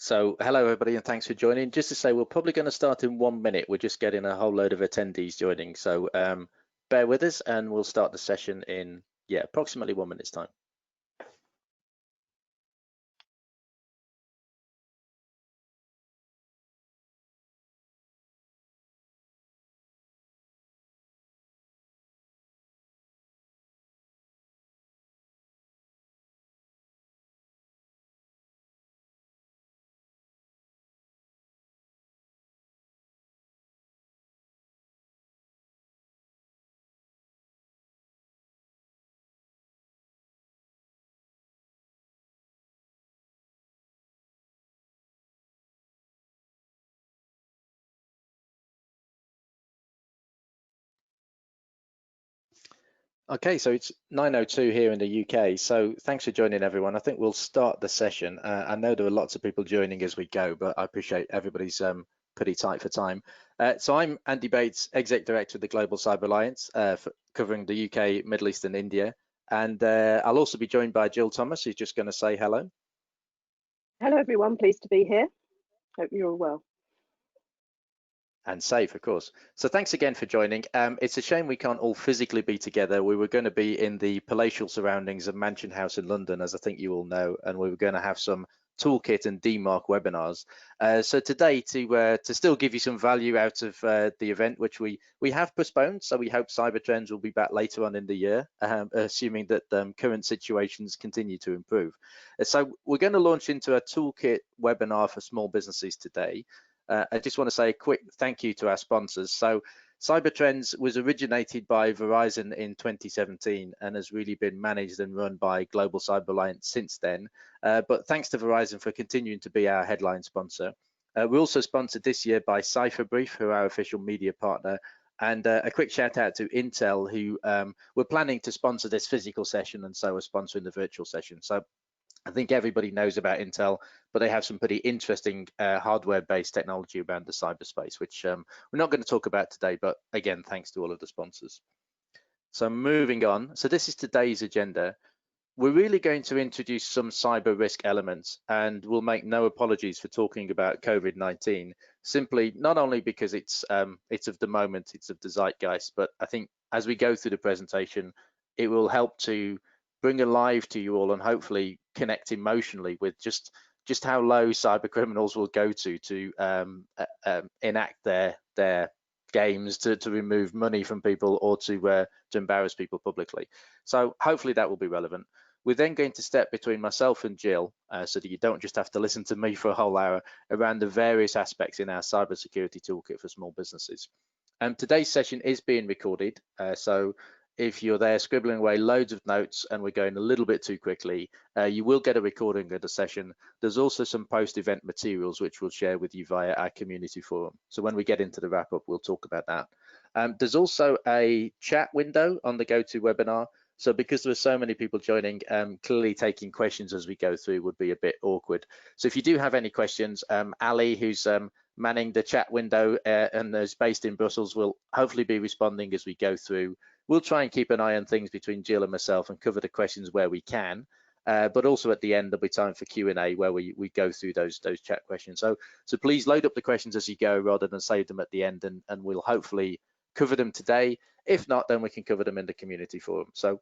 So hello everybody and thanks for joining. Just to say, we're probably going to start in 1 minute. We're just getting a whole load of attendees joining. So bear with us and we'll start the session in, approximately 1 minute's time. Okay, so it's 9:02 here in the UK. So thanks for joining everyone. I think we'll start the session. I know there are lots of people joining as we go, but I appreciate everybody's pretty tight for time. So I'm Andy Bates, Exec Director of the Global Cyber Alliance, covering the UK, Middle East and India. And I'll also be joined by Jill Thomas, who's just going to say hello. Hello everyone, pleased to be here. Hope you're all well. And safe, of course. So thanks again for joining. It's a shame we can't all physically be together. We were going to be in the palatial surroundings of Mansion House in London, as I think you all know, and we were going to have some Toolkit and DMARC webinars. So today, to still give you some value out of the event, which we have postponed, so we hope Cyber Trends will be back later on in the year, assuming that current situations continue to improve. So we're going to launch into a Toolkit webinar for small businesses today. I just want to say a quick thank you to our sponsors. So Cyber Trends was originated by Verizon in 2017 and has really been managed and run by Global Cyber Alliance since then. But thanks to Verizon for continuing to be our headline sponsor. We're also sponsored this year by CypherBrief, who are our official media partner. And a quick shout out to Intel, who were planning to sponsor this physical session and so are sponsoring the virtual session. So I think everybody knows about Intel, but they have some pretty interesting hardware-based technology around the cyberspace, which we're not going to talk about today, but again, thanks to all of the sponsors. So moving on, so this is today's agenda. We're really going to introduce some cyber risk elements, and we'll make no apologies for talking about COVID-19, simply not only because it's of the moment, it's of the zeitgeist, but I think as we go through the presentation, it will help to bring alive to you all and hopefully connect emotionally with just how low cyber criminals will go to enact their games to remove money from people or to embarrass people publicly. So hopefully that will be relevant. We're then going to step between myself and Jill so that you don't just have to listen to me for a whole hour around the various aspects in our cybersecurity toolkit for small businesses. Today's session is being recorded, so if you're there scribbling away loads of notes and we're going a little bit too quickly, you will get a recording of the session. There's also some post-event materials which we'll share with you via our community forum. So when we get into the wrap-up, we'll talk about that. There's also a chat window on the GoToWebinar. So because there are so many people joining, clearly taking questions as we go through would be a bit awkward. So if you do have any questions, Ali, who's manning the chat window and is based in Brussels, will hopefully be responding as we go through. We'll try and keep an eye on things between Jill and myself and cover the questions where we can, but also at the end there'll be time for Q&A where we go through those chat questions. So please load up the questions as you go rather than save them at the end, and we'll hopefully cover them today. If not, then we can cover them in the community forum. So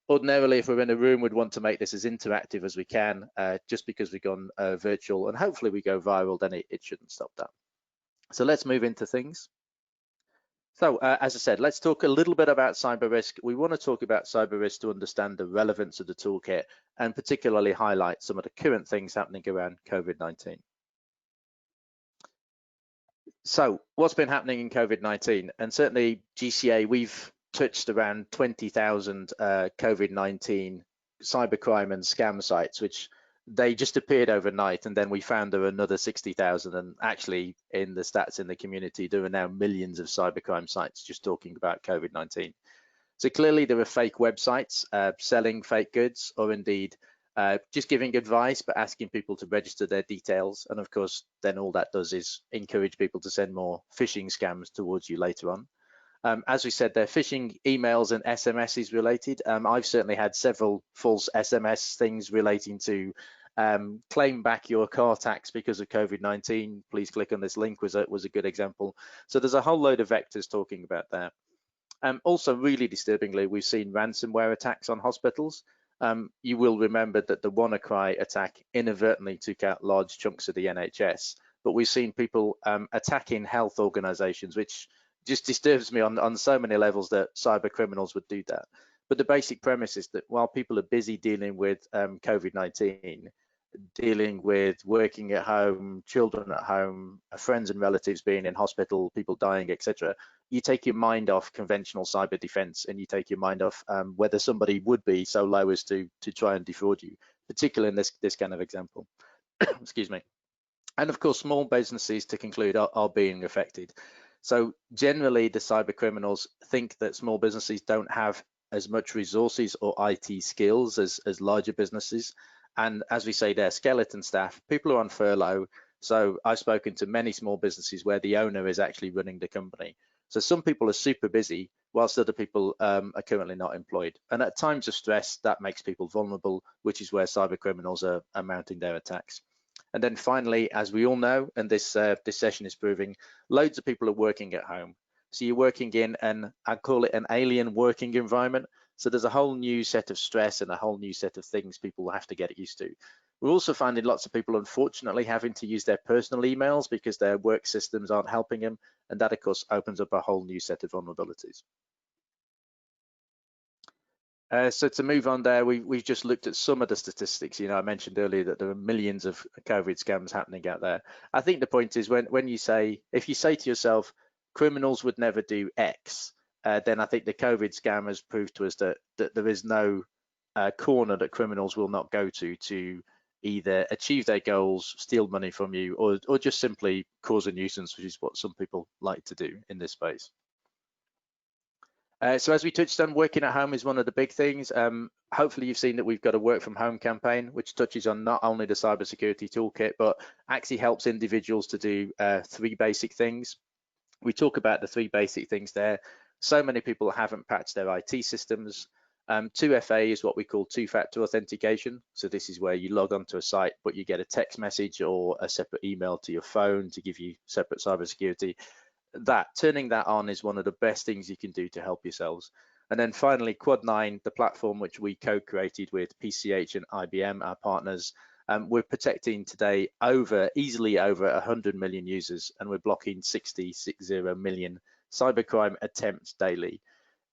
ordinarily, if we're in a room, we'd want to make this as interactive as we can. Just because we've gone virtual and hopefully we go viral, then it shouldn't stop that. So let's move into things. So as I said, let's talk a little bit about cyber risk. We want to talk about cyber risk to understand the relevance of the toolkit and particularly highlight some of the current things happening around COVID-19. So what's been happening in COVID-19? And certainly GCA, we've touched around 20,000 COVID-19 cybercrime and scam sites, which they just appeared overnight, and then we found there were another 60,000, and actually in the stats in the community there are now millions of cybercrime sites just talking about COVID-19. So clearly there are fake websites selling fake goods, or indeed just giving advice but asking people to register their details, and of course then all that does is encourage people to send more phishing scams towards you later on. As we said, they're phishing emails and SMSs related. I've certainly had several false SMS things relating to claim back your car tax because of COVID-19, please click on this link, was a good example. So there's a whole load of vectors talking about that. Also, really disturbingly, we've seen ransomware attacks on hospitals. You will remember that the WannaCry attack inadvertently took out large chunks of the NHS, but we've seen people attacking health organizations, which just disturbs me on so many levels that cyber criminals would do that. But the basic premise is that while people are busy dealing with COVID-19, dealing with working at home, children at home, friends and relatives being in hospital, people dying, etc., you take your mind off conventional cyber defense, and you take your mind off whether somebody would be so low as to try and defraud you, particularly in this kind of example. Excuse me. And of course, small businesses, to conclude, are being affected. So generally, the cyber criminals think that small businesses don't have as much resources or IT skills as larger businesses. And as we say, they're skeleton staff, people are on furlough. So I've spoken to many small businesses where the owner is actually running the company. So some people are super busy, whilst other people are currently not employed. And at times of stress, that makes people vulnerable, which is where cyber criminals are mounting their attacks. And then finally, as we all know, and this session is proving, loads of people are working at home. So you're working in I call it an alien working environment. So there's a whole new set of stress and a whole new set of things people will have to get used to. We're also finding lots of people, unfortunately, having to use their personal emails because their work systems aren't helping them. And that, of course, opens up a whole new set of vulnerabilities. So to move on there, we've just looked at some of the statistics. I mentioned earlier that there are millions of COVID scams happening out there. I think the point is when you say, if you say to yourself, criminals would never do X, then I think the COVID scammers proved to us that there is no corner that criminals will not go to either achieve their goals, steal money from you, or just simply cause a nuisance, which is what some people like to do in this space. So as we touched on, working at home is one of the big things. Hopefully you've seen that we've got a work from home campaign, which touches on not only the Cybersecurity Toolkit, but actually helps individuals to do 3 basic things. We talk about the 3 basic things there. So many people haven't patched their IT systems. 2FA is what we call two-factor authentication. So this is where you log onto a site, but you get a text message or a separate email to your phone to give you separate cybersecurity. Turning that on is one of the best things you can do to help yourselves. And then finally, Quad 9, the platform which we co-created with PCH and IBM, our partners, we're protecting today easily over 100 million users, and we're blocking 60 million cybercrime attempts daily.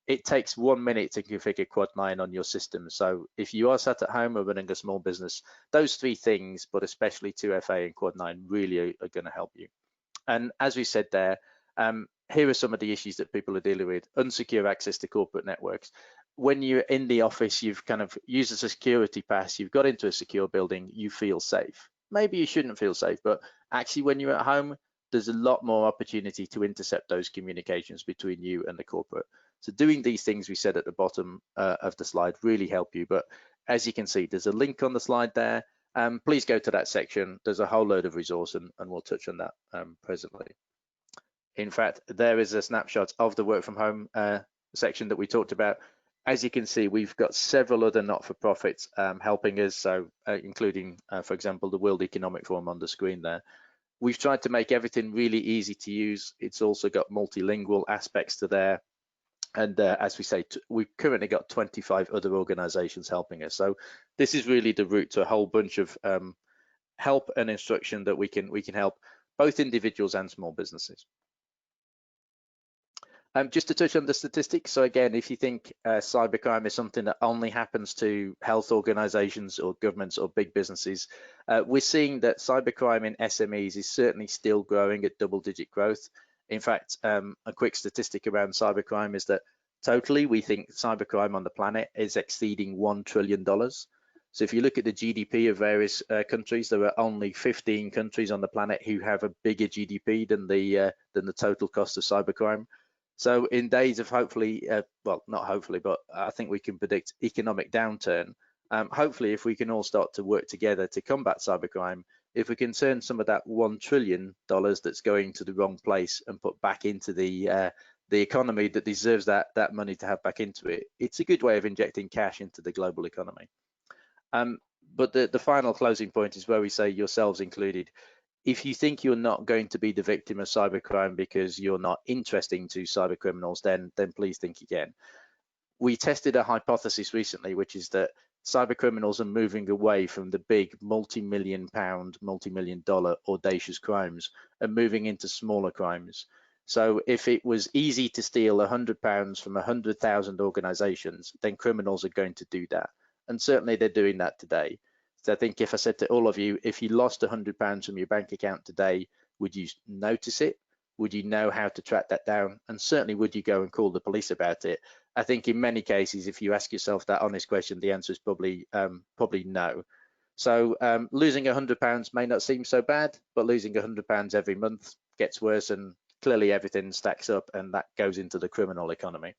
It takes 1 minute to configure Quad 9 on your system. So if you are sat at home or running a small business, those 3 things, but especially 2FA and Quad 9, really are going to help you. And as we said there, here are some of the issues that people are dealing with. Unsecure access to corporate networks. When you're in the office, you've kind of used a security pass, you've got into a secure building, you feel safe. Maybe you shouldn't feel safe, but actually when you're at home, there's a lot more opportunity to intercept those communications between you and the corporate. So doing these things we said at the bottom of the slide really help you. But as you can see, there's a link on the slide there. Please go to that section. There's a whole load of resource, and we'll touch on that presently. In fact, there is a snapshot of the work from home section that we talked about. As you can see, we've got several other not-for-profits helping us, so including, for example, the World Economic Forum on the screen there. We've tried to make everything really easy to use. It's also got multilingual aspects to there. And as we say, we've currently got 25 other organizations helping us. So this is really the route to a whole bunch of help and instruction that we can help both individuals and small businesses. Just to touch on the statistics. So again, if you think cybercrime is something that only happens to health organizations or governments or big businesses, we're seeing that cybercrime in SMEs is certainly still growing at double-digit growth. In fact, a quick statistic around cybercrime is that totally we think cybercrime on the planet is exceeding $1 trillion. So if you look at the GDP of various countries, there are only 15 countries on the planet who have a bigger GDP than the total cost of cybercrime. So in days of hopefully, well, not hopefully, but I think we can predict economic downturn. Hopefully, if we can all start to work together to combat cybercrime, if we can turn some of that $1 trillion that's going to the wrong place and put back into the economy that deserves that money to have back into it, it's a good way of injecting cash into the global economy. But the final closing point is where we say, yourselves included, if you think you're not going to be the victim of cybercrime because you're not interesting to cyber criminals, then please think again. We tested a hypothesis recently, which is that cyber criminals are moving away from the big multi-million pound, multi-million dollar audacious crimes and moving into smaller crimes. So if it was easy to steal £100 from 100,000 organizations, then criminals are going to do that. And certainly they're doing that today. So I think if I said to all of you, if you lost £100 from your bank account today, would you notice it? Would you know how to track that down? And certainly would you go and call the police about it? I think in many cases, if you ask yourself that honest question, the answer is probably no. So losing £100 may not seem so bad, but losing £100 every month gets worse, and clearly everything stacks up, and that goes into the criminal economy.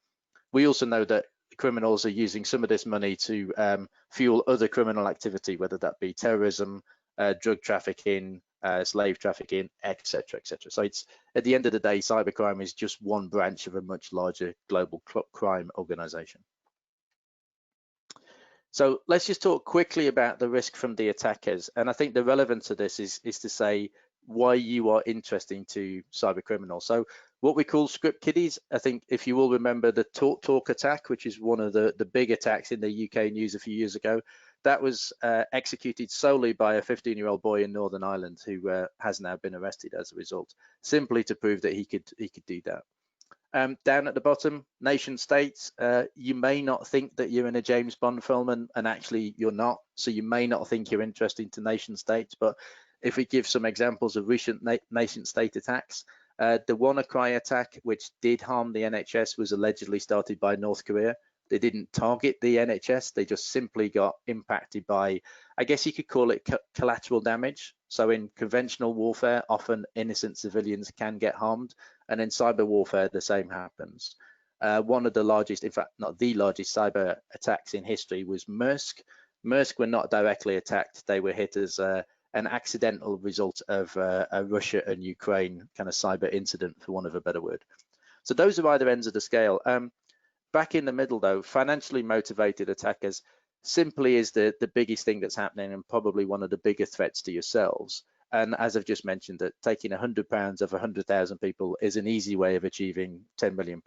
We also know that criminals are using some of this money to fuel other criminal activity, whether that be terrorism, drug trafficking, slave trafficking, etc., etc. So it's, at the end of the day, cybercrime is just one branch of a much larger global crime organization. So let's just talk quickly about the risk from the attackers. And I think the relevance of this is to say why you are interesting to cyber criminals. So what we call script kiddies, I think if you will remember the Talk attack, which is one of the big attacks in the UK news a few years ago, that was executed solely by a 15-year-old boy in Northern Ireland who has now been arrested as a result, simply to prove that he could do that. Down at the bottom, nation states, you may not think that you're in a James Bond film, and actually you're not. So you may not think you're interesting to nation states, but if we give some examples of recent nation state attacks, the WannaCry attack, which did harm the NHS, was allegedly started by North Korea. They didn't target the NHS, they just simply got impacted by, I guess you could call it collateral damage. So in conventional warfare, often innocent civilians can get harmed, and in cyber warfare, the same happens. One of the largest, in fact, not the largest cyber attacks in history was Maersk. Maersk were not directly attacked, they were hit as an accidental result of a Russia and Ukraine kind of cyber incident, for want of a better word. So those are either ends of the scale. Back in the middle though, financially motivated attackers simply is the biggest thing that's happening, and probably one of the bigger threats to yourselves. And as I've just mentioned, that taking £100 of 100,000 people is an easy way of achieving £10 million.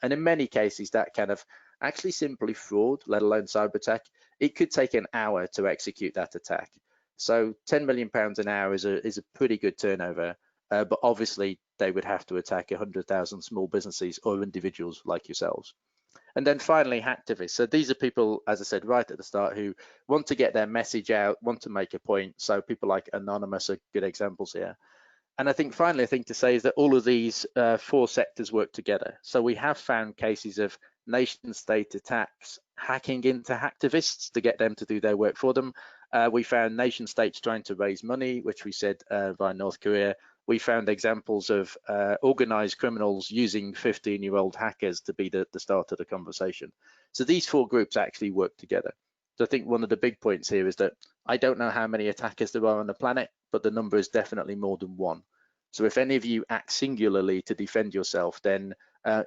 And in many cases, that kind of actually simply fraud, let alone cyber attack, it could take an hour to execute that attack. So £10 million an hour is a pretty good turnover, but obviously they would have to attack 100,000 small businesses or individuals like yourselves. And then finally, hacktivists. So these are people, as I said right at the start, who want to get their message out, want to make a point. So people like Anonymous are good examples here. And I think finally, a thing to say is that all of these four sectors work together. So we have found cases of nation state attacks hacking into hacktivists to get them to do their work for them. We found nation states trying to raise money, which we said via North Korea. We found examples of organized criminals using 15-year-old hackers to be the start of the conversation. So these four groups actually work together. So I think one of the big points here is that I don't know how many attackers there are on the planet, but the number is definitely more than one. So if any of you act singularly to defend yourself, then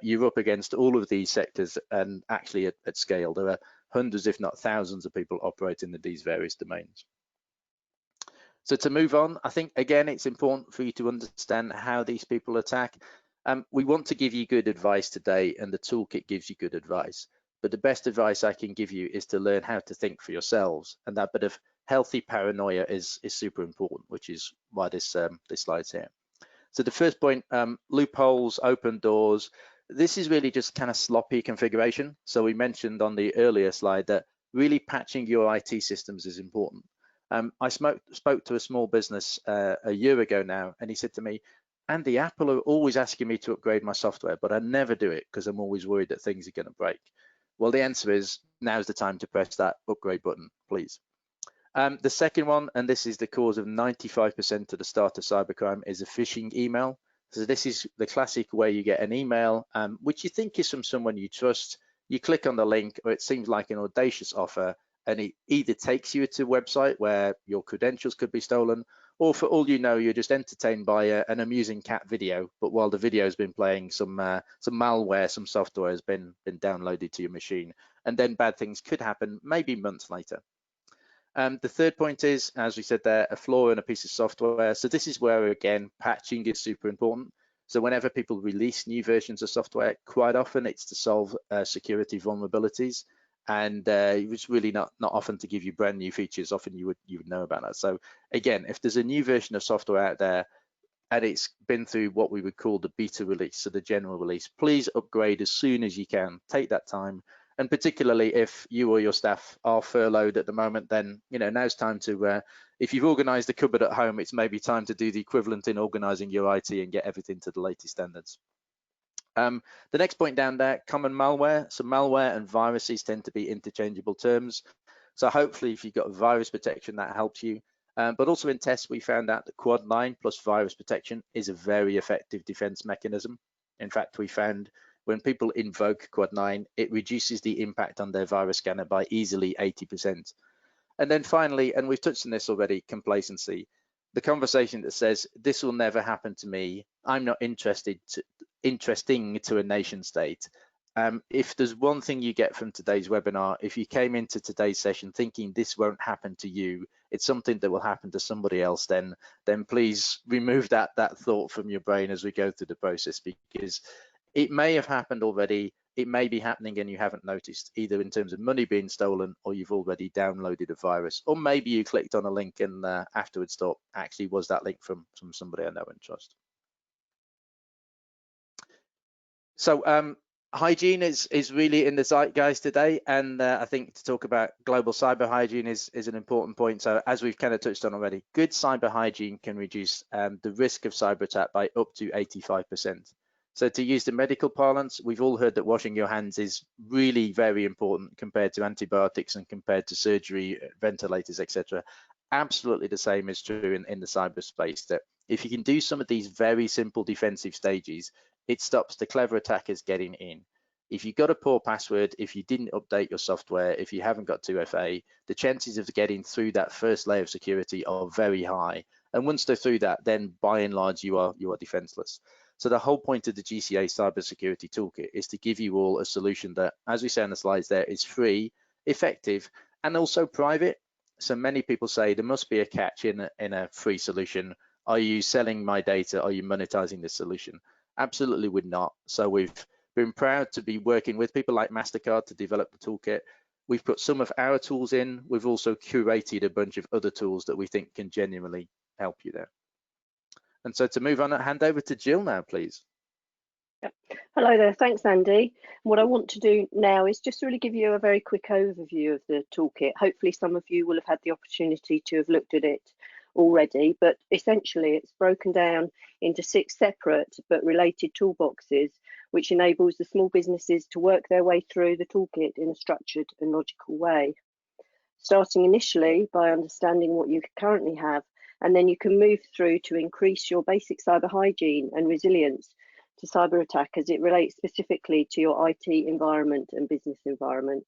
you're up against all of these sectors, and actually at scale. There are hundreds, if not thousands, of people operating in these various domains. So to move on, I think, again, it's important for you to understand how these people attack. We want to give you good advice today, and the toolkit gives you good advice. But the best advice I can give you is to learn how to think for yourselves. And that bit of healthy paranoia is super important, which is why this slide's here. So the first point, loopholes, open doors. This is really just kind of sloppy configuration. So we mentioned on the earlier slide that really patching your IT systems is important. I spoke to a small business a year ago now, and he said to me, Andy, Apple are always asking me to upgrade my software, but I never do it because I'm always worried that things are going to break. Well, the answer is now's the time to press that upgrade button, please. The second one, and this is the cause of 95% of the start of cybercrime, is a phishing email. So this is the classic way you get an email, which you think is from someone you trust. You click on the link, or it seems like an audacious offer, and it either takes you to a website where your credentials could be stolen, or for all you know, you're just entertained by an amusing cat video. But while the video has been playing, some malware, some software has been downloaded to your machine, and then bad things could happen maybe months later. The third point is, as we said there, a flaw in a piece of software. So this is where, again, patching is super important. So whenever people release new versions of software, quite often it's to solve security vulnerabilities. And it's really not often to give you brand new features. Often you would know about that. So again, if there's a new version of software out there and it's been through what we would call the beta release, so the general release, please upgrade as soon as you can. Take that time. And particularly if you or your staff are furloughed at the moment, then now's time to, if you've organized the cupboard at home, it's maybe time to do the equivalent in organizing your IT and get everything to the latest standards. The next point down there, common malware. So malware and viruses tend to be interchangeable terms. So hopefully if you've got virus protection, that helps you. But also in tests, we found out that Quad 9 plus virus protection is a very effective defense mechanism. In fact, we found when people invoke Quad 9, it reduces the impact on their virus scanner by easily 80%. And then finally, and we've touched on this already, complacency. The conversation that says, this will never happen to me, I'm not interesting to a nation state. If there's one thing you get from today's webinar, if you came into today's session thinking this won't happen to you, it's something that will happen to somebody else, then please remove that thought from your brain as we go through the process, because it may have happened already, it may be happening and you haven't noticed, either in terms of money being stolen or you've already downloaded a virus, or maybe you clicked on a link and afterwards thought, actually, was that link from somebody I know and trust? So hygiene is really in the zeitgeist today, and I think to talk about global cyber hygiene is an important point. So as we've kind of touched on already, good cyber hygiene can reduce the risk of cyber attack by up to 85%. So to use the medical parlance, we've all heard that washing your hands is really very important compared to antibiotics and compared to surgery, ventilators, etc. Absolutely the same is true in the cyberspace, that if you can do some of these very simple defensive stages, it stops the clever attackers getting in. If you've got a poor password, if you didn't update your software, if you haven't got 2FA, the chances of getting through that first layer of security are very high. And once they're through that, then by and large, you are defenseless. So the whole point of the GCA Cybersecurity Toolkit is to give you all a solution that, as we say on the slides there, is free, effective, and also private. So many people say there must be a catch in a free solution. Are you selling my data? Are you monetizing this solution? Absolutely would not. So we've been proud to be working with people like MasterCard to develop the toolkit. We've put some of our tools in. We've also curated a bunch of other tools that we think can genuinely help you there. And so to move on, I'll hand over to Jill now, please. Yep. Hello there, thanks Andy. What I want to do now is just really give you a very quick overview of the toolkit. Hopefully some of you will have had the opportunity to have looked at it already, but essentially it's broken down into 6 separate but related toolboxes, which enables the small businesses to work their way through the toolkit in a structured and logical way. Starting initially by understanding what you currently have, and then you can move through to increase your basic cyber hygiene and resilience to cyber attack as it relates specifically to your IT environment and business environment.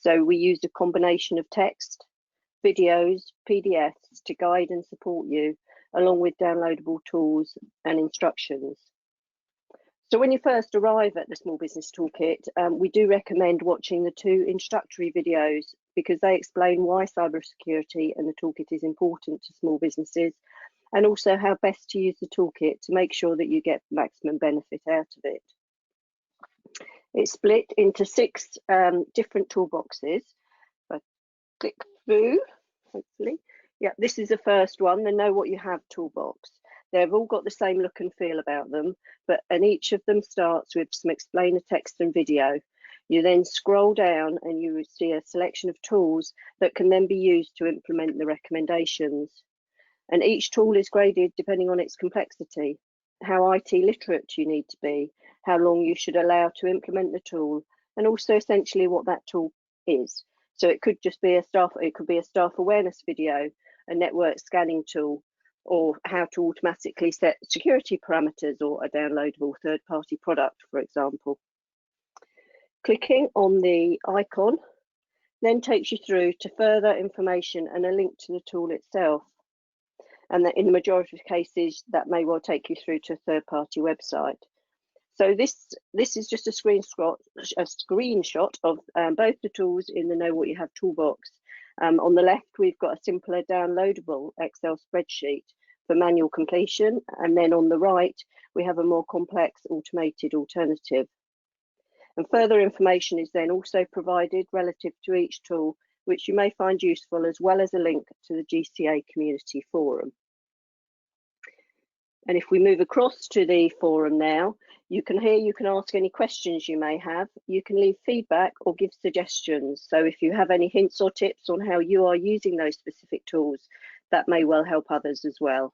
So we use a combination of text, videos, PDFs to guide and support you, along with downloadable tools and instructions. So when you first arrive at the Small Business Toolkit, we do recommend watching the 2 introductory videos because they explain why cybersecurity and the toolkit is important to small businesses, and also how best to use the toolkit to make sure that you get maximum benefit out of it. It's split into 6 different toolboxes. If I click through, hopefully. Yeah, this is the first one, the Know What You Have toolbox. They've all got the same look and feel about them, and each of them starts with some explainer text and video. You then scroll down and you see a selection of tools that can then be used to implement the recommendations. And each tool is graded depending on its complexity, how IT literate you need to be, how long you should allow to implement the tool, and also essentially what that tool is. So it could just be it could be a staff awareness video, a network scanning tool, or how to automatically set security parameters, or a downloadable third-party product, for example. Clicking on the icon then takes you through to further information and a link to the tool itself. And in the majority of cases, that may well take you through to a third-party website. So this is just a screenshot of both the tools in the Know What You Have toolbox, On the left, we've got a simpler downloadable Excel spreadsheet for manual completion, and then on the right, we have a more complex automated alternative. And further information is then also provided relative to each tool, which you may find useful, as well as a link to the GCA community forum. And if we move across to the forum now, you can ask any questions you may have. You can leave feedback or give suggestions. So if you have any hints or tips on how you are using those specific tools, that may well help others as well.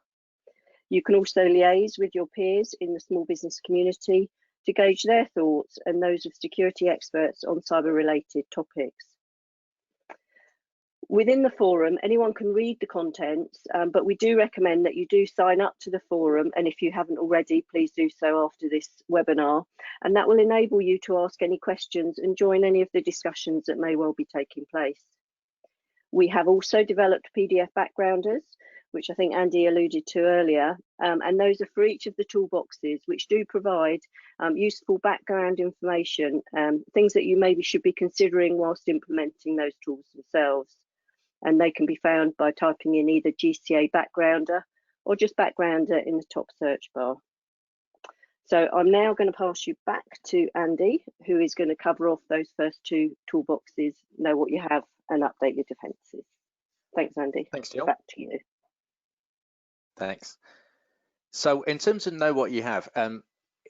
You can also liaise with your peers in the small business community to gauge their thoughts and those of security experts on cyber-related topics. Within the forum, anyone can read the contents, but we do recommend that you do sign up to the forum, and if you haven't already, please do so after this webinar, and that will enable you to ask any questions and join any of the discussions that may well be taking place. We have also developed PDF backgrounders, which I think Andy alluded to earlier, and those are for each of the toolboxes, which do provide useful background information, things that you maybe should be considering whilst implementing those tools themselves. And they can be found by typing in either GCA backgrounder or just backgrounder in the top search bar. So I'm now going to pass you back to Andy, who is going to cover off those first two toolboxes, know what you have, and update your defences. Thanks, Andy. Thanks, Jill. Back to you. Thanks. So in terms of know what you have,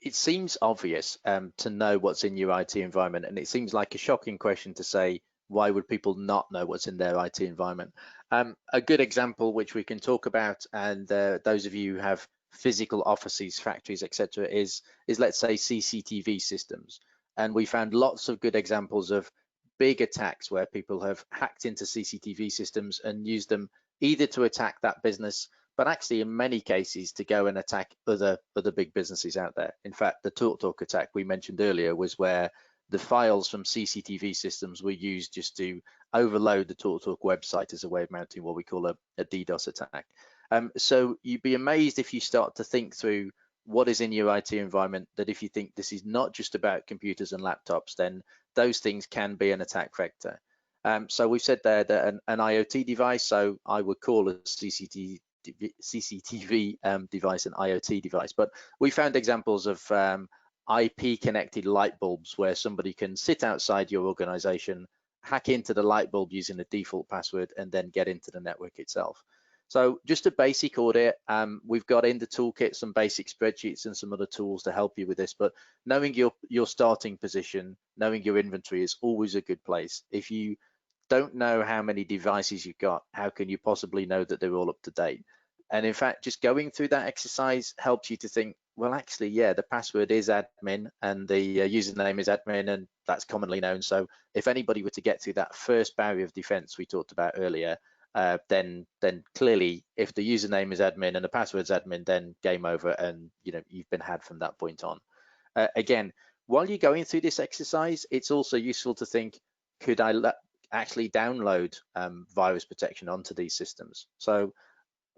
it seems obvious to know what's in your IT environment, and it seems like a shocking question to say, why would people not know what's in their IT environment? A good example which we can talk about, and those of you who have physical offices, factories, etc., is let's say CCTV systems. And we found lots of good examples of big attacks where people have hacked into CCTV systems and used them either to attack that business, but actually in many cases to go and attack other big businesses out there. In fact, the TalkTalk attack we mentioned earlier was where the files from CCTV systems were used just to overload the TalkTalk website as a way of mounting what we call a DDoS attack. So you'd be amazed if you start to think through what is in your IT environment, that if you think this is not just about computers and laptops, then those things can be an attack vector. So we've said there that an IoT device, so I would call a CCTV device an IoT device, but we found examples of IP connected light bulbs where somebody can sit outside your organization, hack into the light bulb using a default password, and then get into the network itself. So just a basic audit. We've got in the toolkit some basic spreadsheets and some other tools to help you with this, but knowing your starting position, knowing your inventory is always a good place. If you don't know how many devices you've got, how can you possibly know that they're all up to date? And in fact, just going through that exercise helps you to think, well, actually, yeah, the password is admin and the username is admin, and that's commonly known. So if anybody were to get through that first barrier of defense we talked about earlier, then clearly if the username is admin and the password's admin, then game over, and you've been had from that point on. Again, while you're going through this exercise, it's also useful to think, could I actually download virus protection onto these systems? So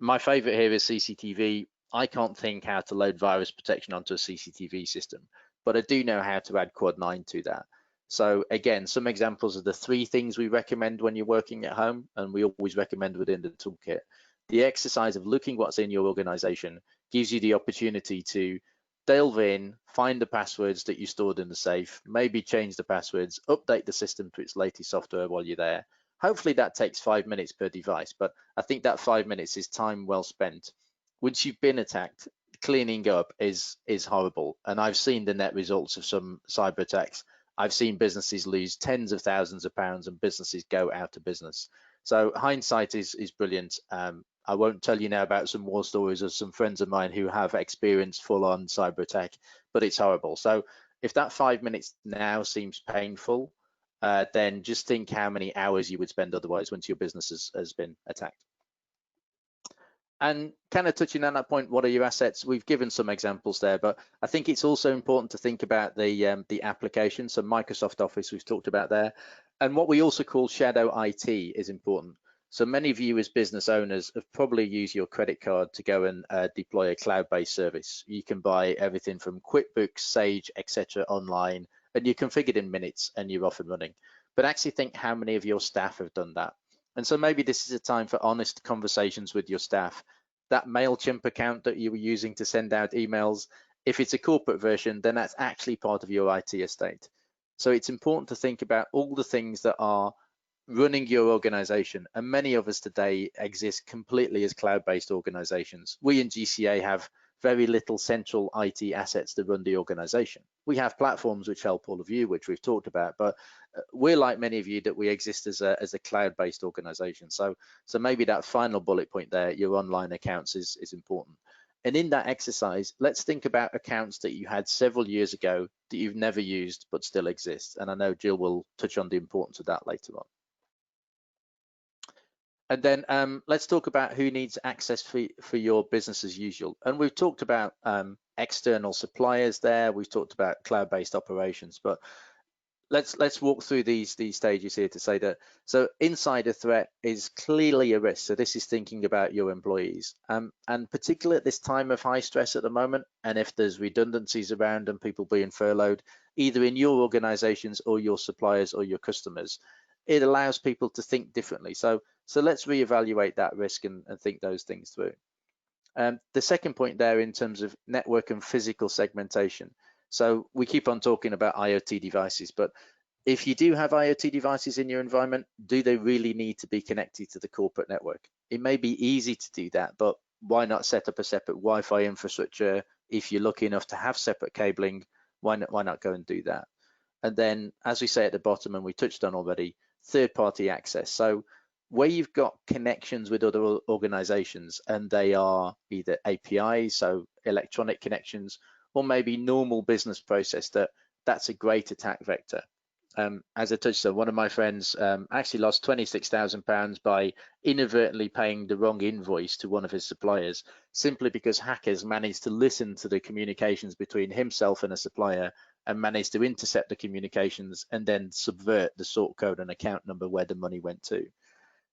my favorite here is CCTV. I can't think how to load virus protection onto a CCTV system, but I do know how to add Quad 9 to that. So again, some examples of the 3 things we recommend when you're working at home, and we always recommend within the toolkit. The exercise of looking what's in your organization gives you the opportunity to delve in, find the passwords that you stored in the safe, maybe change the passwords, update the system to its latest software while you're there. Hopefully that takes 5 minutes per device, but I think that 5 minutes is time well spent. Once you've been attacked, cleaning up is horrible, and I've seen the net results of some cyber attacks. I've seen businesses lose tens of thousands of pounds and businesses go out of business. So hindsight is brilliant. I won't tell you now about some war stories of some friends of mine who have experienced full-on cyber attack, but it's horrible. So if that 5 minutes now seems painful, then just think how many hours you would spend otherwise once your business has been attacked. And kind of touching on that point, what are your assets? We've given some examples there, but I think it's also important to think about the application. So Microsoft Office, we've talked about there. And what we also call shadow IT is important. So many of you as business owners have probably used your credit card to go and deploy a cloud-based service. You can buy everything from QuickBooks, Sage, etc. online, and you configure it in minutes and you're off and running. But actually think how many of your staff have done that. And so maybe this is a time for honest conversations with your staff. That MailChimp account that you were using to send out emails, if it's a corporate version, then that's actually part of your IT estate. So it's important to think about all the things that are running your organization, and many of us today exist completely as cloud-based organizations. We in GCA have very little central IT assets to run the organization. We have platforms which help all of you, which we've talked about, but we're like many of you that we exist as a cloud-based organization. So maybe that final bullet point there, your online accounts, is important. And in that exercise, let's think about accounts that you had several years ago that you've never used but still exist. And I know Jill will touch on the importance of that later on. And then let's talk about who needs access for your business as usual. And we've talked about external suppliers there. We've talked about cloud-based operations, but let's walk through these stages here to say that, so insider threat is clearly a risk. So this is thinking about your employees, and particularly at this time of high stress at the moment, and if there's redundancies around and people being furloughed, either in your organizations or your suppliers or your customers, it allows people to think differently. So let's reevaluate that risk and think those things through. The second point there in terms of network and physical segmentation. So we keep on talking about IoT devices, but if you do have IoT devices in your environment, do they really need to be connected to the corporate network? It may be easy to do that, but why not set up a separate Wi-Fi infrastructure? If you're lucky enough to have separate cabling, why not go and do that? And then, as we say at the bottom, and we touched on already, third-party access. So where you've got connections with other organizations and they are either APIs, so electronic connections, or maybe normal business process, that's a great attack vector. As I touched on, one of my friends actually lost £26,000 by inadvertently paying the wrong invoice to one of his suppliers, simply because hackers managed to listen to the communications between himself and a supplier and managed to intercept the communications and then subvert the sort code and account number where the money went to.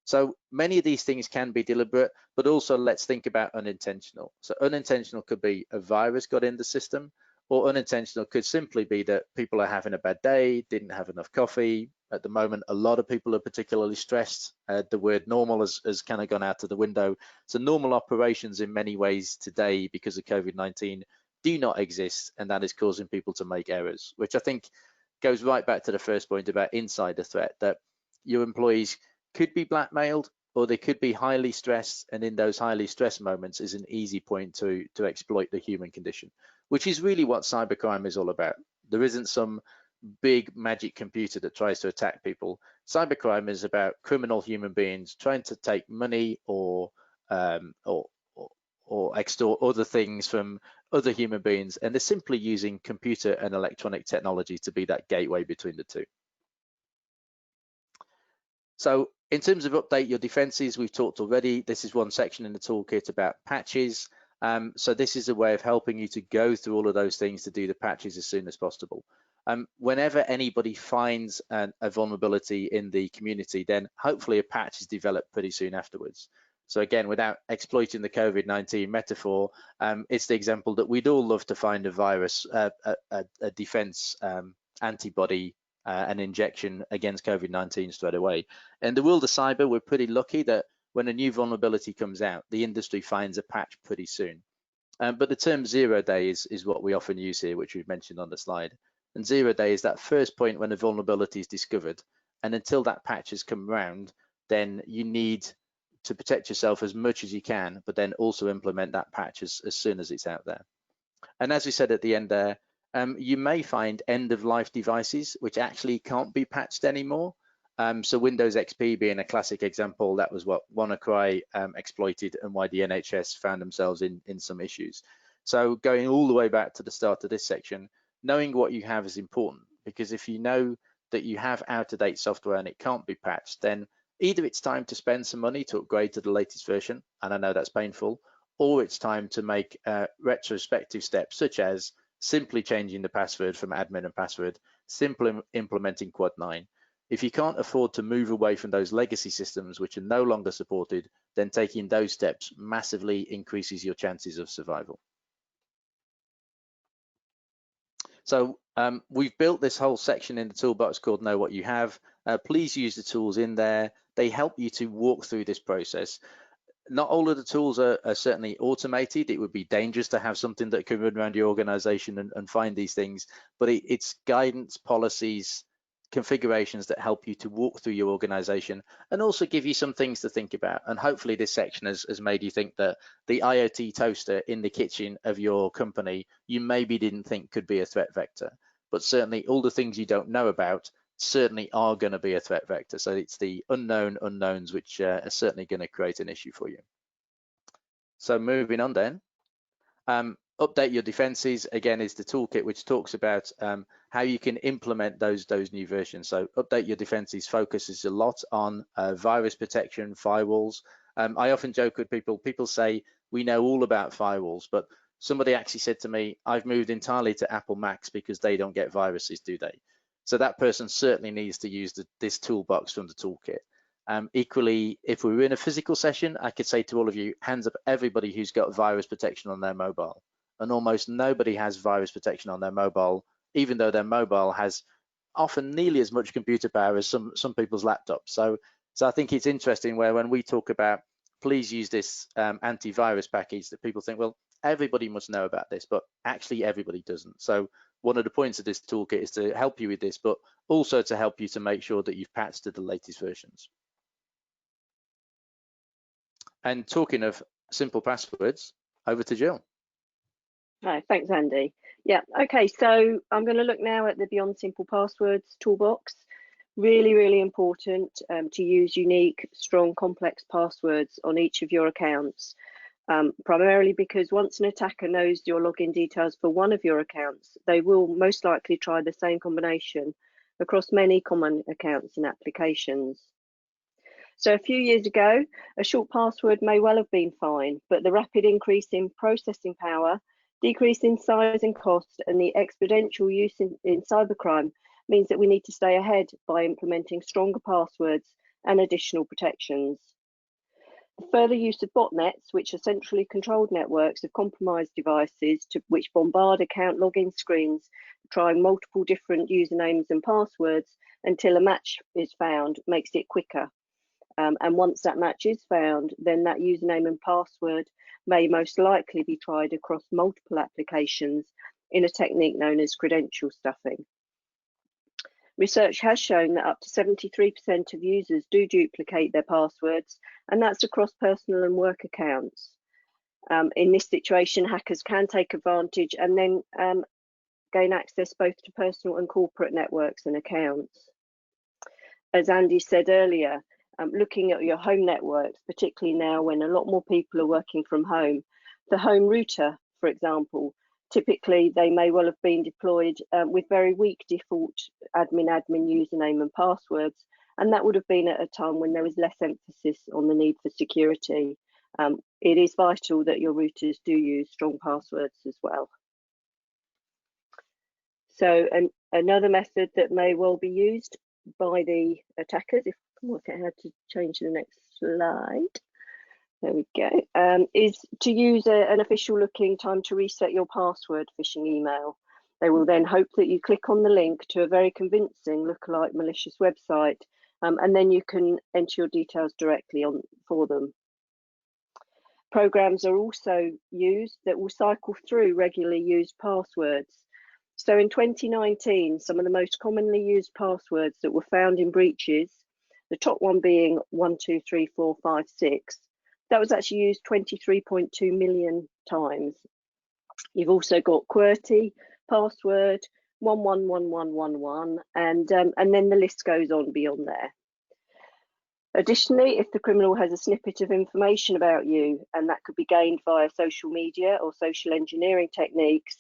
So many of these things can be deliberate, but also let's think about unintentional. So unintentional could be a virus got in the system, or unintentional could simply be that people are having a bad day, didn't have enough coffee. At the moment, a lot of people are particularly stressed. The word normal has kind of gone out of the window. So normal operations in many ways today, because of COVID-19, do not exist, and that is causing people to make errors, which I think goes right back to the first point about insider threat, that your employees could be blackmailed or they could be highly stressed, and in those highly stressed moments is an easy point to exploit the human condition, which is really what cybercrime is all about. There isn't some big magic computer that tries to attack people. Cybercrime is about criminal human beings trying to take money or extort other things from other human beings, and they're simply using computer and electronic technology to be that gateway between the two. So in terms of update your defenses, we've talked already. This is one section in the toolkit about patches. So this is a way of helping you to go through all of those things to do the patches as soon as possible. Whenever anybody finds a vulnerability in the community, then hopefully a patch is developed pretty soon afterwards. So again, without exploiting the COVID-19 metaphor, it's the example that we'd all love to find a virus, a defense antibody, an injection against COVID-19 straight away. In the world of cyber, we're pretty lucky that when a new vulnerability comes out, the industry finds a patch pretty soon. But the term 0 day is what we often use here, which we've mentioned on the slide. And 0 day is that first point when a vulnerability is discovered. And until that patch has come around, then you need to protect yourself as much as you can, but then also implement that patch as soon as it's out there. And as we said at the end there, you may find end-of-life devices which actually can't be patched anymore. So Windows XP being a classic example, that was what WannaCry exploited and why the NHS found themselves in some issues. So going all the way back to the start of this section, knowing what you have is important, because if you know that you have out-of-date software and it can't be patched, then either it's time to spend some money to upgrade to the latest version, and I know that's painful, or it's time to make retrospective steps, such as simply changing the password from admin and password, simply implementing Quad 9. If you can't afford to move away from those legacy systems which are no longer supported, then taking those steps massively increases your chances of survival. So we've built this whole section in the toolbox called Know What You Have. please use the tools in there. They help you to walk through this process. Not all of the tools are certainly automated. It would be dangerous to have something that can run around your organization and find these things, but it's guidance, policies, configurations that help you to walk through your organization and also give you some things to think about. And hopefully this section has made you think that the IoT toaster in the kitchen of your company, you maybe didn't think could be a threat vector, but certainly all the things you don't know about certainly are going to be a threat vector. So it's the unknown unknowns which are certainly going to create an issue for you. So moving on then, update your defenses again is the toolkit which talks about how you can implement those new versions. So update your defenses focuses a lot on virus protection, firewalls. I often joke with people say we know all about firewalls, but somebody actually said to me, I've moved entirely to Apple Macs because they don't get viruses, do they? So that person certainly needs to use this toolbox from the toolkit. Equally, if we were in a physical session, I could say to all of you, hands up everybody who's got virus protection on their mobile. And almost nobody has virus protection on their mobile, even though their mobile has often nearly as much computer power as some people's laptops. So I think it's interesting where when we talk about please use this antivirus package, that people think, well, everybody must know about this, but actually everybody doesn't. So one of the points of this toolkit is to help you with this, but also to help you to make sure that you've patched to the latest versions. And talking of simple passwords, over to Jill. Hi, thanks, Andy. Yeah, okay, so I'm going to look now at the Beyond Simple Passwords toolbox. Really, really important to use unique, strong, complex passwords on each of your accounts, primarily because once an attacker knows your login details for one of your accounts, they will most likely try the same combination across many common accounts and applications. So a few years ago, a short password may well have been fine, but the rapid increase in processing power, decrease in size and cost, and the exponential use in cybercrime means that we need to stay ahead by implementing stronger passwords and additional protections. The further use of botnets, which are centrally controlled networks of compromised devices which bombard account login screens, trying multiple different usernames and passwords until a match is found, makes it quicker. And once that match is found, then that username and password may most likely be tried across multiple applications in a technique known as credential stuffing. Research has shown that up to 73% of users do duplicate their passwords, and that's across personal and work accounts. In this situation, hackers can take advantage and then gain access both to personal and corporate networks and accounts. As Andy said earlier, looking at your home networks, particularly now when a lot more people are working from home, the home router, for example, typically they may well have been deployed with very weak default admin username and passwords, and that would have been at a time when there was less emphasis on the need for security. It is vital that your routers do use strong passwords as well. So another method that may well be used by the attackers, if I can work out how to change the next slide, there we go, is to use an official looking time to reset your password phishing email. They will then hope that you click on the link to a very convincing lookalike malicious website, and then you can enter your details directly for them. Programs are also used that will cycle through regularly used passwords. So in 2019, some of the most commonly used passwords that were found in breaches, the top one being 123456, that was actually used 23.2 million times. You've also got QWERTY, password, 111111, and then the list goes on beyond there. Additionally, if the criminal has a snippet of information about you, and that could be gained via social media or social engineering techniques,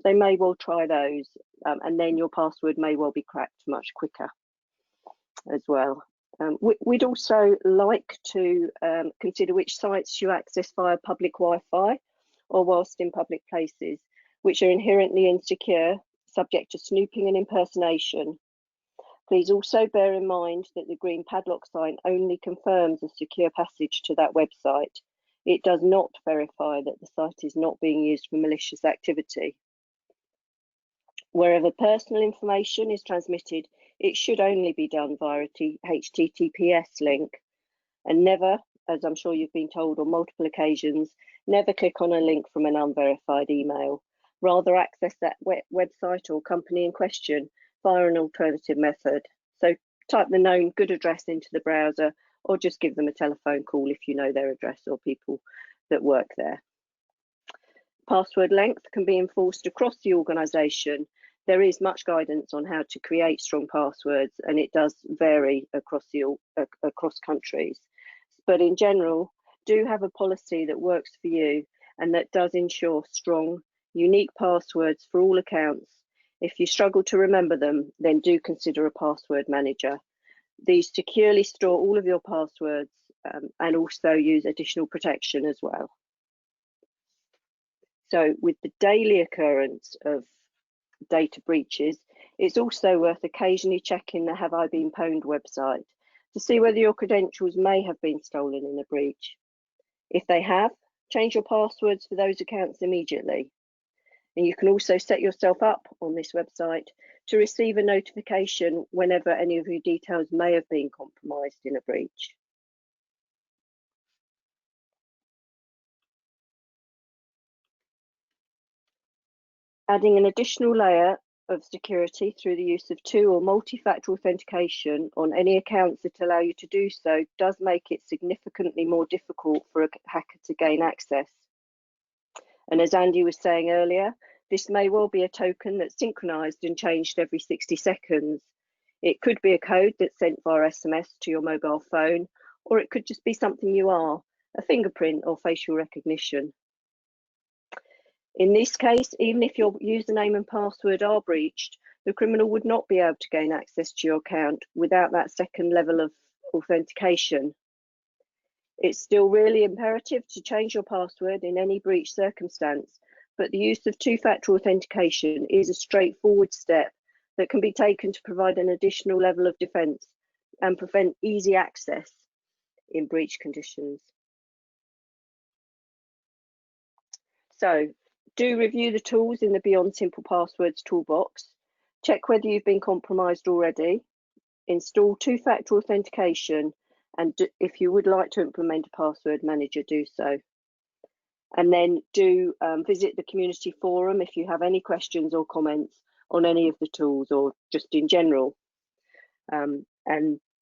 they may well try those, and then your password may well be cracked much quicker as well. We'd also like to consider which sites you access via public Wi-Fi or whilst in public places, which are inherently insecure, subject to snooping and impersonation. Please also bear in mind that the green padlock sign only confirms a secure passage to that website. It does not verify that the site is not being used for malicious activity. Wherever personal information is transmitted it should only be done via a HTTPS link, and never, as I'm sure you've been told on multiple occasions, never click on a link from an unverified email. Rather access that website or company in question via an alternative method. So type the known good address into the browser, or just give them a telephone call if you know their address or people that work there. Password length can be enforced across the organisation. There is much guidance on how to create strong passwords, and it does vary across countries. But in general, do have a policy that works for you and that does ensure strong, unique passwords for all accounts. If you struggle to remember them, then do consider a password manager. These securely store all of your passwords and also use additional protection as well. So with the daily occurrence of data breaches, it's also worth occasionally checking the Have I Been Pwned website to see whether your credentials may have been stolen in a breach. If they have, change your passwords for those accounts immediately. And you can also set yourself up on this website to receive a notification whenever any of your details may have been compromised in a breach. Adding an additional layer of security through the use of 2 or multi-factor authentication on any accounts that allow you to do so does make it significantly more difficult for a hacker to gain access. And as Andy was saying earlier, this may well be a token that's synchronized and changed every 60 seconds. It could be a code that's sent via SMS to your mobile phone, or it could just be something you are, a fingerprint or facial recognition. In this case, even if your username and password are breached, the criminal would not be able to gain access to your account without that second level of authentication. It's still really imperative to change your password in any breach circumstance, but the use of 2-factor authentication is a straightforward step that can be taken to provide an additional level of defense and prevent easy access in breach conditions. So, do review the tools in the Beyond Simple Passwords toolbox. Check whether you've been compromised already. Install 2-factor authentication, and if you would like to implement a password manager, do so. And then do visit the community forum if you have any questions or comments on any of the tools or just in general. And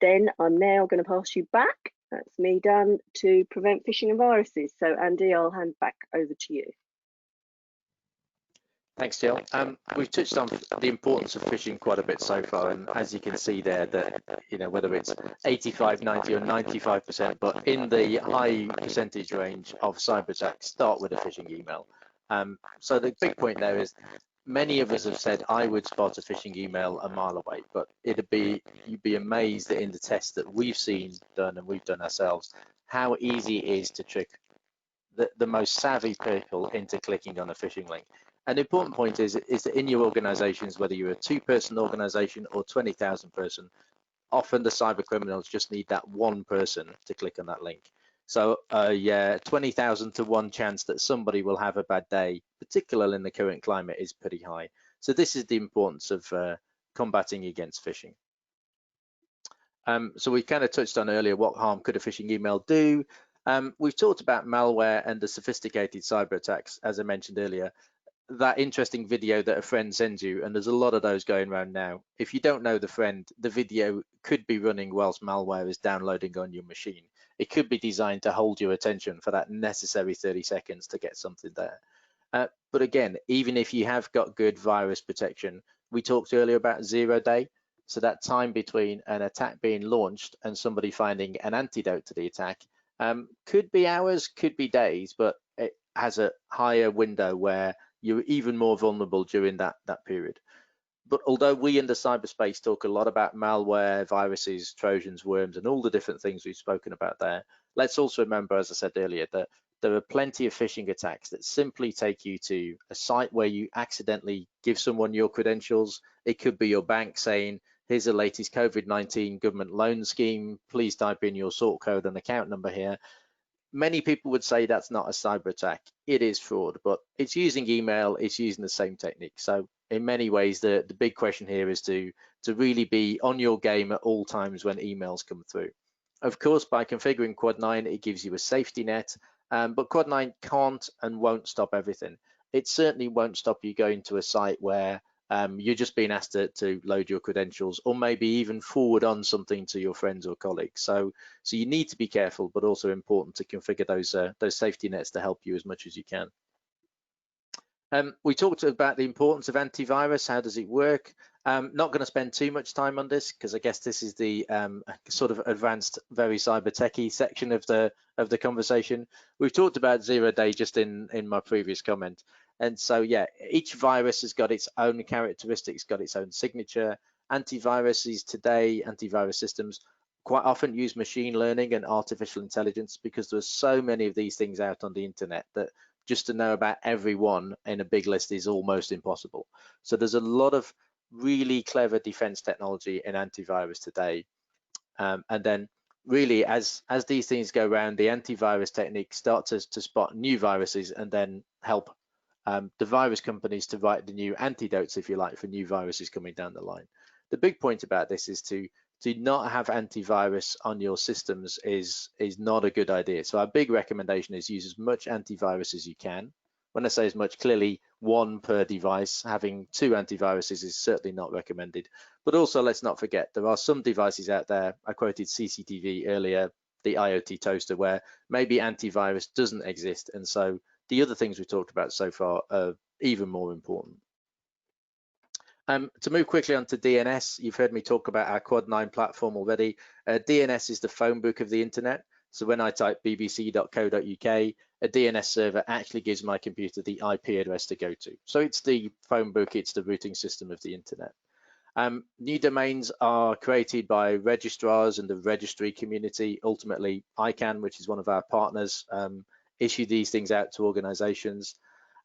then I'm now going to pass you back, that's me done, to prevent phishing and viruses. So Andy, I'll hand back over to you. Thanks, Jill. We've touched on the importance of phishing quite a bit so far, and as you can see there, that whether it's 85, 90, or 95%, but in the high percentage range of cyber attacks start with a phishing email. So the big point there is, many of us have said I would spot a phishing email a mile away, but you'd be amazed that in the tests that we've seen done and we've done ourselves, how easy it is to trick the most savvy people into clicking on a phishing link. An important point is that in your organizations, whether you're a 2-person organization or 20,000 person, often the cyber criminals just need that one person to click on that link. So yeah, 20,000 to 1 chance that somebody will have a bad day, particularly in the current climate, is pretty high. So this is the importance of combating against phishing. So we kind of touched on earlier, what harm could a phishing email do? We've talked about malware and the sophisticated cyber attacks, as I mentioned earlier. That interesting video that a friend sends you, and there's a lot of those going around now. If you don't know the friend, the video could be running whilst malware is downloading on your machine. It could be designed to hold your attention for that necessary 30 seconds to get something there. But again, even if you have got good virus protection, we talked earlier about 0 day. So that time between an attack being launched and somebody finding an antidote to the attack could be hours, could be days, but it has a higher window where you're even more vulnerable during that period. But although we in the cyberspace talk a lot about malware, viruses, Trojans, worms, and all the different things we've spoken about there, let's also remember, as I said earlier, that there are plenty of phishing attacks that simply take you to a site where you accidentally give someone your credentials. It could be your bank saying, here's the latest COVID-19 government loan scheme, please type in your sort code and account number here. Many people would say that's not a cyber attack. It is fraud, but it's using email, it's using the same technique. So in many ways, the big question here is to really be on your game at all times when emails come through. Of course, by configuring Quad 9, it gives you a safety net, but Quad 9 can't and won't stop everything. It certainly won't stop you going to a site where you're just being asked to load your credentials, or maybe even forward on something to your friends or colleagues. So you need to be careful, but also important to configure those safety nets to help you as much as you can. We talked about the importance of antivirus. How does it work? Not going to spend too much time on this because I guess this is the sort of advanced, very cyber techie section of the conversation. We've talked about 0-day just in my previous comment. And so, yeah, each virus has got its own characteristics, got its own signature. Antiviruses today, antivirus systems, quite often use machine learning and artificial intelligence because there's so many of these things out on the internet that just to know about every one in a big list is almost impossible. So there's a lot of really clever defense technology in antivirus today. And then really, as these things go around, the antivirus techniques start to spot new viruses and then help the virus companies to write the new antidotes, if you like, for new viruses coming down the line. The big point about this is to not have antivirus on your systems is not a good idea. So our big recommendation is use as much antivirus as you can. When I say as much, clearly one per device. Having 2 antiviruses is certainly not recommended. But also, let's not forget, there are some devices out there, I quoted CCTV earlier, the IoT toaster, where maybe antivirus doesn't exist. And so the other things we've talked about so far are even more important. To move quickly on to DNS, you've heard me talk about our Quad 9 platform already. DNS is the phone book of the internet. So when I type bbc.co.uk, a DNS server actually gives my computer the IP address to go to. So it's the phone book, it's the routing system of the internet. New domains are created by registrars and the registry community. Ultimately, ICANN, which is one of our partners, issue these things out to organizations.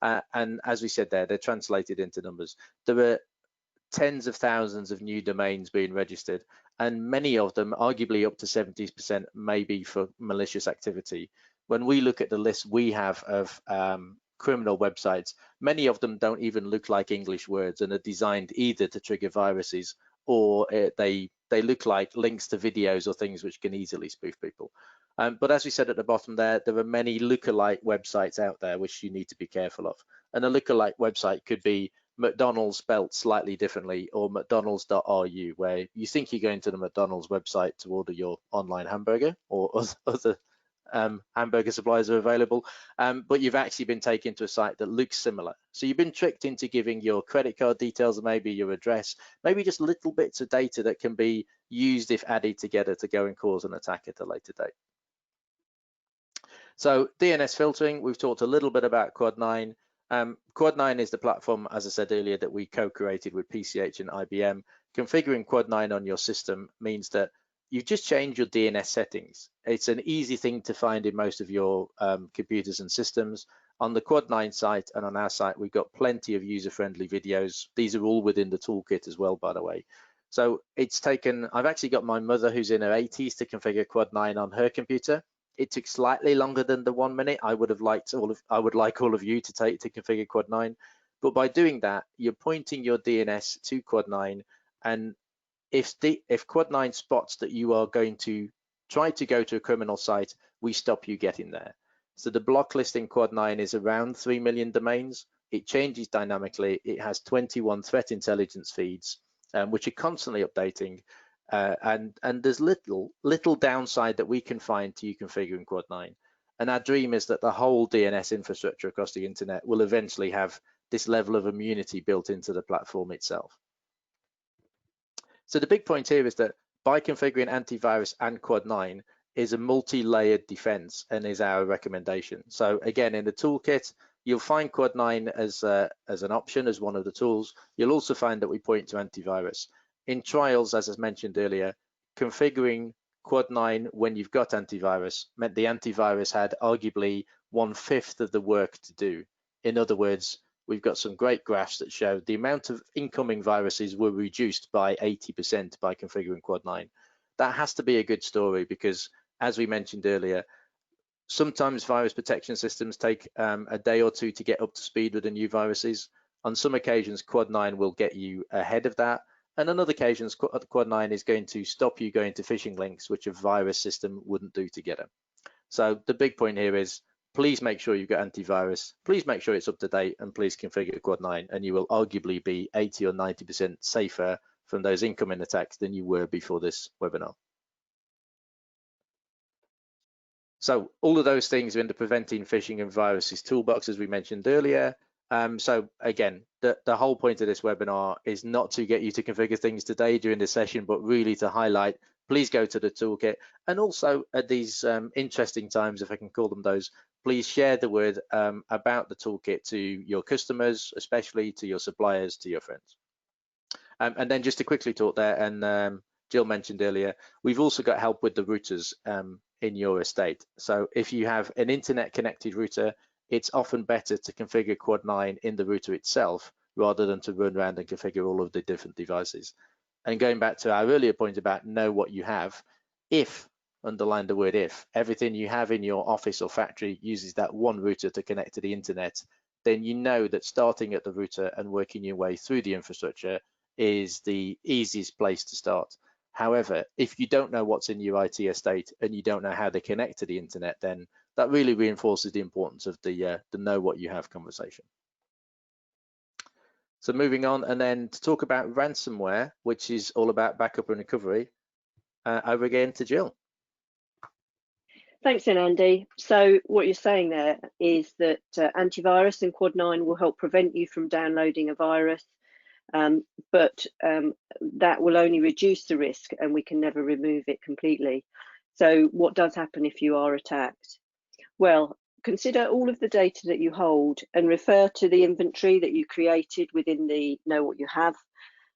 And as we said there, they're translated into numbers. There are tens of thousands of new domains being registered, and many of them, arguably up to 70%, may be for malicious activity. When we look at the list we have of criminal websites, many of them don't even look like English words and are designed either to trigger viruses or they look like links to videos or things which can easily spoof people. But as we said at the bottom there are many lookalike websites out there which you need to be careful of. And a lookalike website could be McDonald's spelt slightly differently, or mcdonalds.ru, where you think you're going to the McDonald's website to order your online hamburger, or other hamburger suppliers are available, but you've actually been taken to a site that looks similar. So you've been tricked into giving your credit card details, maybe your address, maybe just little bits of data that can be used if added together to go and cause an attack at a later date. So DNS filtering, we've talked a little bit about Quad 9. Quad 9 is the platform, as I said earlier, that we co-created with PCH and IBM. Configuring Quad 9 on your system means that you've just changed your DNS settings. It's an easy thing to find in most of your computers and systems. On the Quad 9 site and on our site, we've got plenty of user-friendly videos. These are all within the toolkit as well, by the way. So it's taken, I've actually got my mother who's in her 80s to configure Quad 9 on her computer. It took slightly longer than the 1 minute. I would like all of you to take to configure Quad 9, but by doing that, you're pointing your DNS to Quad 9, and if Quad 9 spots that you are going to try to go to a criminal site, we stop you getting there. So the block list in Quad 9 is around 3 million domains. It changes dynamically. It has 21 threat intelligence feeds, which are constantly updating. And there's little downside that we can find to you configuring Quad 9. And our dream is that the whole DNS infrastructure across the internet will eventually have this level of immunity built into the platform itself. So the big point here is that by configuring antivirus and Quad 9 is a multi-layered defense and is our recommendation. So again, in the toolkit, you'll find Quad 9 as an option, as one of the tools. You'll also find that we point to antivirus. In trials, as I mentioned earlier, configuring Quad 9 when you've got antivirus meant the antivirus had arguably 1/5 of the work to do. In other words, we've got some great graphs that show the amount of incoming viruses were reduced by 80% by configuring Quad 9. That has to be a good story because, as we mentioned earlier, Sometimes virus protection systems take a day or two to get up to speed with the new viruses. On some occasions, Quad 9 will get you ahead of that. And on other occasions, Quad 9 is going to stop you going to phishing links, which a virus system wouldn't do together. So the big point here is, please make sure you've got antivirus, please make sure it's up to date, and please configure Quad 9, and you will arguably be 80 or 90% safer from those incoming attacks than you were before this webinar. So all of those things are in the Preventing Phishing and Viruses toolbox, as we mentioned earlier. So again, the whole point of this webinar is not to get you to configure things today during this session, but really to highlight, please go to the toolkit. And also at these interesting times, if I can call them those, please share the word about the toolkit to your customers, especially to your suppliers, to your friends. And then just to quickly talk there, and Jill mentioned earlier, we've also got help with the routers in your estate. So if you have an internet connected router, it's often better to configure Quad 9 in the router itself rather than to run around and configure all of the different devices. And going back to our earlier point about know what you have, if, underline the word if, everything you have in your office or factory uses that one router to connect to the internet, then you know that starting at the router and working your way through the infrastructure is the easiest place to start. However, if you don't know what's in your IT estate and you don't know how they connect to the internet, then that really reinforces the importance of the know what you have conversation. So moving on, and then to talk about ransomware, which is all about backup and recovery, over again to Jill. Thanks, Andy. So what you're saying there is that antivirus and Quad 9 will help prevent you from downloading a virus, but that will only reduce the risk and we can never remove it completely. So what does happen if you are attacked? Well, consider all of the data that you hold and refer to the inventory that you created within the Know What You Have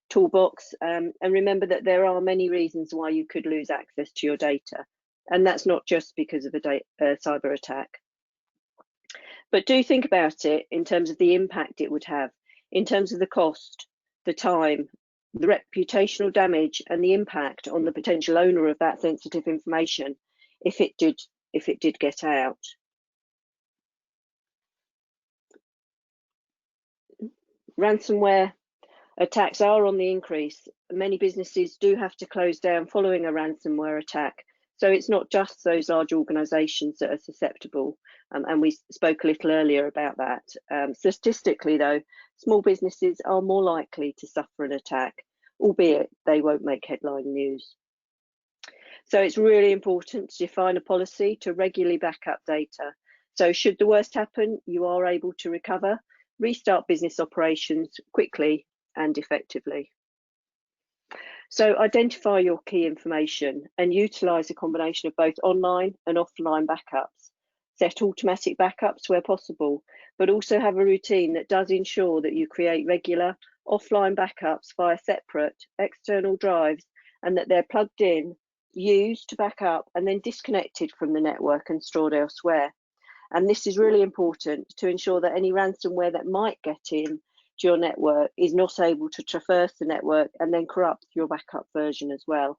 toolbox, and remember that there are many reasons why you could lose access to your data, and that's not just because of a cyber attack. But do think about it in terms of the impact it would have, in terms of the cost, the time, the reputational damage, and the impact on the potential owner of that sensitive information if it did get out. Ransomware attacks are on the increase. Many businesses do have to close down following a ransomware attack. So it's not just those large organisations that are susceptible, and we spoke a little earlier about that. Statistically, though, small businesses are more likely to suffer an attack, albeit they won't make headline news. So it's really important to define a policy to regularly back up data. So should the worst happen, you are able to recover, restart business operations quickly and effectively. So identify your key information and utilise a combination of both online and offline backups. Set automatic backups where possible, but also have a routine that does ensure that you create regular offline backups via separate external drives and that they're plugged in, used to back up and then disconnected from the network and stored elsewhere. And this is really important to ensure that any ransomware that might get in to your network is not able to traverse the network and then corrupt your backup version as well.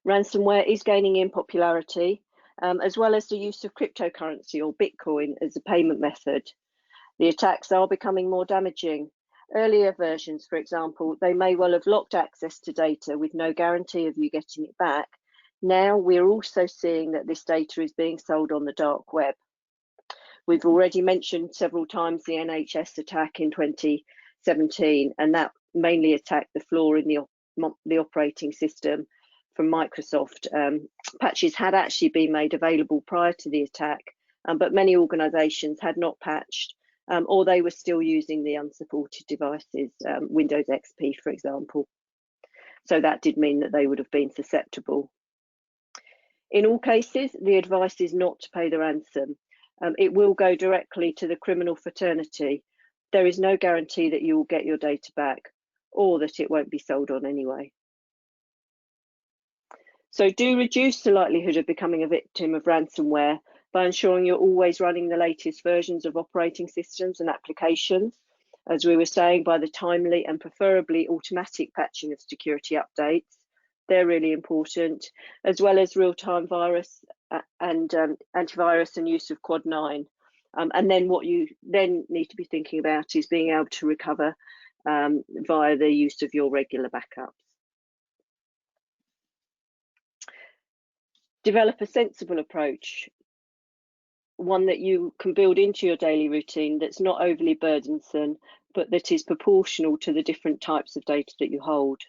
Ransomware is gaining in popularity, as well as the use of cryptocurrency or Bitcoin as a payment method. The attacks are becoming more damaging. Earlier versions, for example, they may well have locked access to data with no guarantee of you getting it back. Now we're also seeing that this data is being sold on the dark web. We've already mentioned several times the NHS attack in 2017, and that mainly attacked the flaw in the operating system from Microsoft. Patches had actually been made available prior to the attack, but many organisations had not patched, or they were still using the unsupported devices, Windows XP, for example. So that did mean that they would have been susceptible. In all cases, the advice is not to pay the ransom. It will go directly to the criminal fraternity. There is no guarantee that you will get your data back or that it won't be sold on anyway. So do reduce the likelihood of becoming a victim of ransomware by ensuring you're always running the latest versions of operating systems and applications, as we were saying, by the timely and preferably automatic patching of security updates. they're really important, as well as real-time virus and antivirus and use of Quad 9. And then what you then need to be thinking about is being able to recover via the use of your regular backups. Develop a sensible approach, one that you can build into your daily routine that's not overly burdensome, but that is proportional to the different types of data that you hold.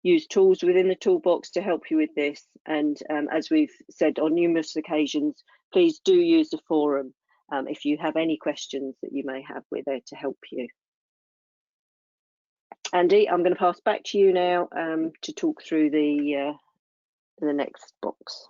Use tools within the toolbox to help you with this. And as we've said on numerous occasions, please do use the forum if you have any questions that you may have. We're there to help you. Andy, I'm going to pass back to you now to talk through the next box.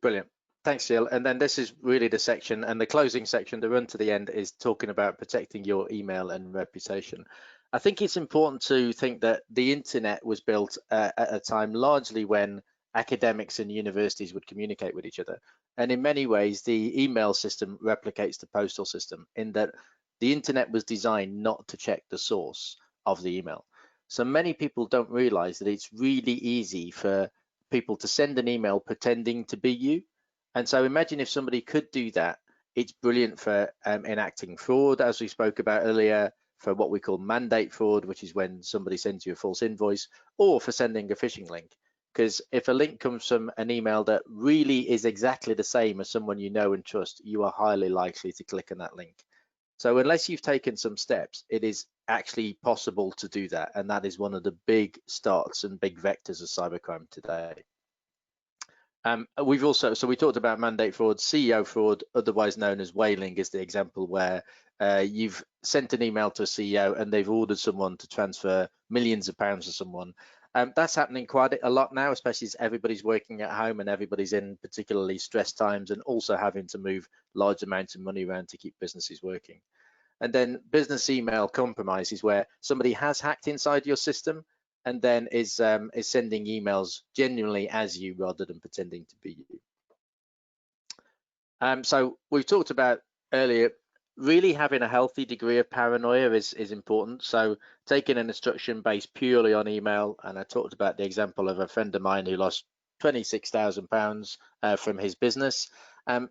Brilliant. Thanks, Jill. And then this is really the section, and the closing section, the run to the end, is talking about protecting your email and reputation. I think it's important to think that the internet was built at a time largely when academics and universities would communicate with each other. And in many ways, the email system replicates the postal system in that the internet was designed not to check the source of the email. So many people don't realize that it's really easy for people to send an email pretending to be you. And so imagine if somebody could do that. It's brilliant for enacting fraud, as we spoke about earlier, for what we call mandate fraud, which is when somebody sends you a false invoice, or for sending a phishing link. Because if a link comes from an email that really is exactly the same as someone you know and trust, you are highly likely to click on that link. So unless you've taken some steps, it is actually possible to do that. And that is one of the big starts and big vectors of cybercrime today. We've also, so we talked about mandate fraud, CEO fraud, otherwise known as whaling, is the example where you've sent an email to a CEO and they've ordered someone to transfer millions of pounds to someone. That's happening quite a lot now, especially as everybody's working at home and everybody's in particularly stressed times and also having to move large amounts of money around to keep businesses working. And then business email compromise is where somebody has hacked inside your system and then is sending emails genuinely as you rather than pretending to be you. So we've talked about earlier, really having a healthy degree of paranoia is important. So taking an instruction based purely on email, and I talked about the example of a friend of mine who lost £26,000 from his business.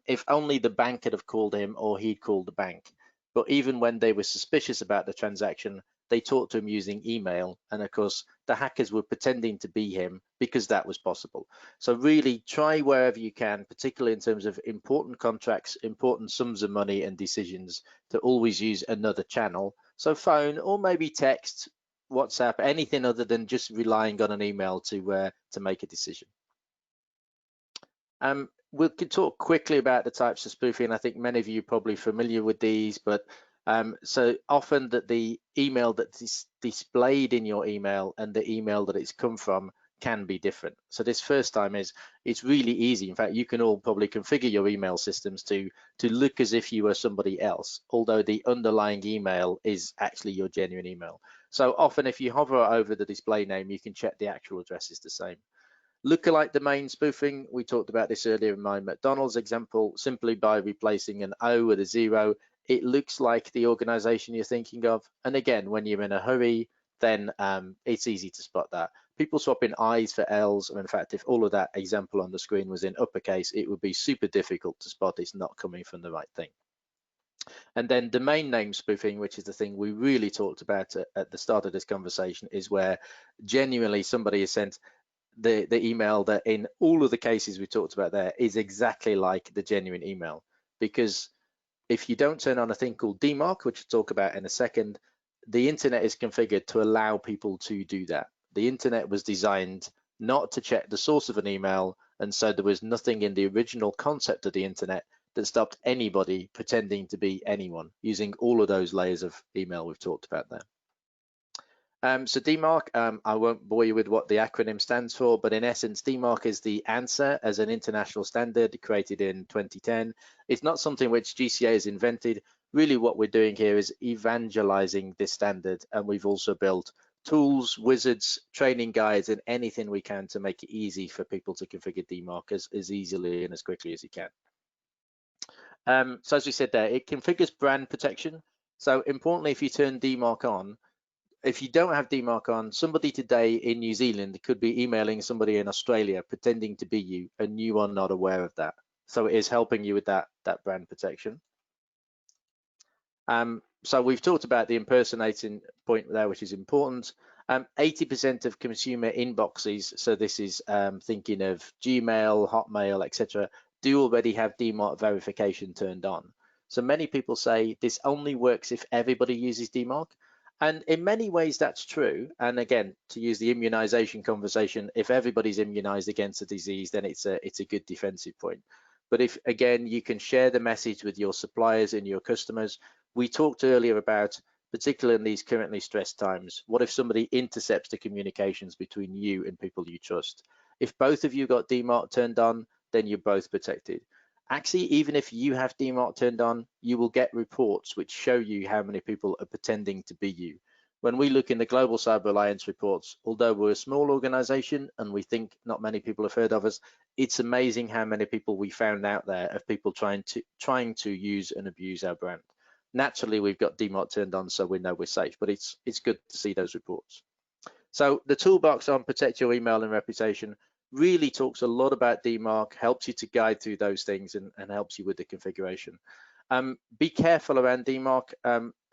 If only the bank had have called him or he'd called the bank. But even when they were suspicious about the transaction, they talked to him using email. And of course, the hackers were pretending to be him because that was possible. So really try wherever you can, particularly in terms of important contracts, important sums of money and decisions, to always use another channel. So phone or maybe text, WhatsApp, anything other than just relying on an email to make a decision. We could talk quickly about the types of spoofing. I think many of you are probably familiar with these, but so often that the email that's displayed in your email and the email that it's come from can be different. So this first time it's really easy. In fact, you can all probably configure your email systems to look as if you were somebody else, although the underlying email is actually your genuine email. So often if you hover over the display name, you can check the actual address is the same. Lookalike domain spoofing, we talked about this earlier in my McDonald's example. Simply by replacing an O with a 0, it looks like the organization you're thinking of. And again, when you're in a hurry, then it's easy to spot that. People swapping I's for L's, and in fact, if all of that example on the screen was in uppercase, it would be super difficult to spot it's not coming from the right thing. And then domain name spoofing, which is the thing we really talked about at the start of this conversation, is where genuinely somebody has sent the email that in all of the cases we talked about there is exactly like the genuine email. Because if you don't turn on a thing called DMARC, which we'll talk about in a second, the internet is configured to allow people to do that. The internet was designed not to check the source of an email, and so there was nothing in the original concept of the internet that stopped anybody pretending to be anyone using all of those layers of email we've talked about there. So DMARC, I won't bore you with what the acronym stands for, but in essence, DMARC is the answer as an international standard created in 2010. It's not something which GCA has invented. Really what we're doing here is evangelizing this standard, and we've also built tools, wizards, training guides, and anything we can to make it easy for people to configure DMARC as easily and as quickly as you can. So as we said there, it configures brand protection. So importantly, if you turn DMARC on, if you don't have DMARC on, somebody today in New Zealand could be emailing somebody in Australia pretending to be you, and you are not aware of that. So it is helping you with that brand protection. So we've talked about the impersonating point there, which is important. 80% of consumer inboxes, so this is thinking of Gmail, Hotmail, etc., do already have DMARC verification turned on. So many people say this only works if everybody uses DMARC. And in many ways, that's true. And again, to use the immunization conversation, if everybody's immunized against a disease, then it's a good defensive point. But if, again, you can share the message with your suppliers and your customers. We talked earlier about, particularly in these currently stressed times, what if somebody intercepts the communications between you and people you trust? If both of you got DMARC turned on, then you're both protected. Actually, even if you have DMARC turned on, you will get reports which show you how many people are pretending to be you. When we look in the Global Cyber Alliance reports, although we're a small organization and we think not many people have heard of us, it's amazing how many people we found out there of people trying to use and abuse our brand. Naturally, we've got DMARC turned on, so we know we're safe, but it's good to see those reports. So the toolbox on protect your email and reputation really talks a lot about DMARC, helps you to guide through those things and helps you with the configuration. Be careful around DMARC.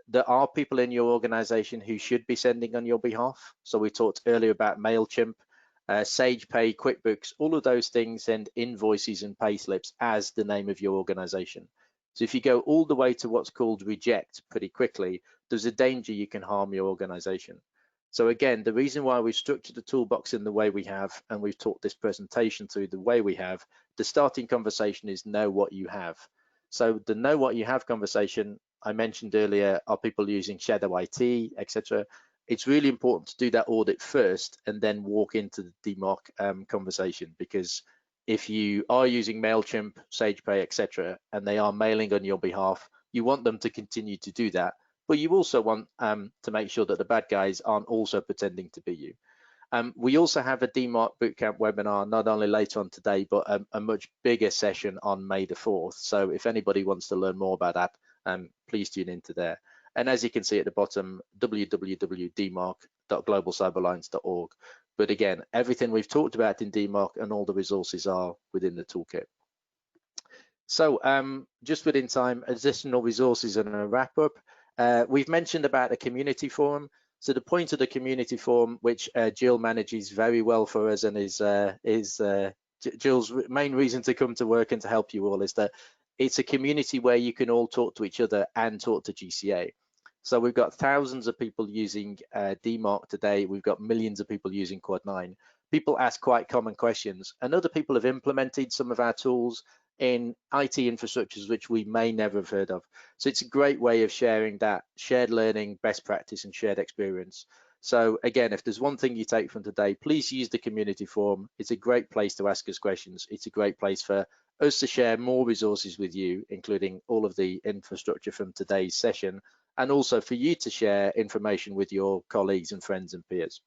There are people in your organization who should be sending on your behalf. So we talked earlier about MailChimp, SagePay, QuickBooks, all of those things send invoices and pay slips as the name of your organization. So if you go all the way to what's called reject pretty quickly, there's a danger you can harm your organization. So again, the reason why we've structured the toolbox in the way we have, and we've taught this presentation through the way we have, the starting conversation is know what you have. So the know what you have conversation, I mentioned earlier, are people using shadow IT, etc. It's really important to do that audit first and then walk into the DMARC conversation, because if you are using MailChimp, SagePay, etc., and they are mailing on your behalf, you want them to continue to do that. But you also want to make sure that the bad guys aren't also pretending to be you. We also have a DMARC Bootcamp webinar, not only later on today, but a much bigger session on May the 4th. So if anybody wants to learn more about that, please tune into there. And as you can see at the bottom, www.dmarc.globalcyberalliance.org. But again, everything we've talked about in DMARC and all the resources are within the toolkit. So just within time, additional resources and a wrap up. We've mentioned about a community forum. So the point of the community forum, which Jill manages very well for us, and is Jill's main reason to come to work and to help you all, is that it's a community where you can all talk to each other and talk to GCA. So we've got thousands of people using DMARC today. We've got millions of people using Quad 9. People ask quite common questions, and other people have implemented some of our tools in IT infrastructures which we may never have heard of. So it's a great way of sharing that shared learning, best practice, and shared experience. So again, if there's one thing you take from today, please use the community forum. It's a great place to ask us questions. It's a great place for us to share more resources with you, including all of the infrastructure from today's session, and also for you to share information with your colleagues and friends and peers.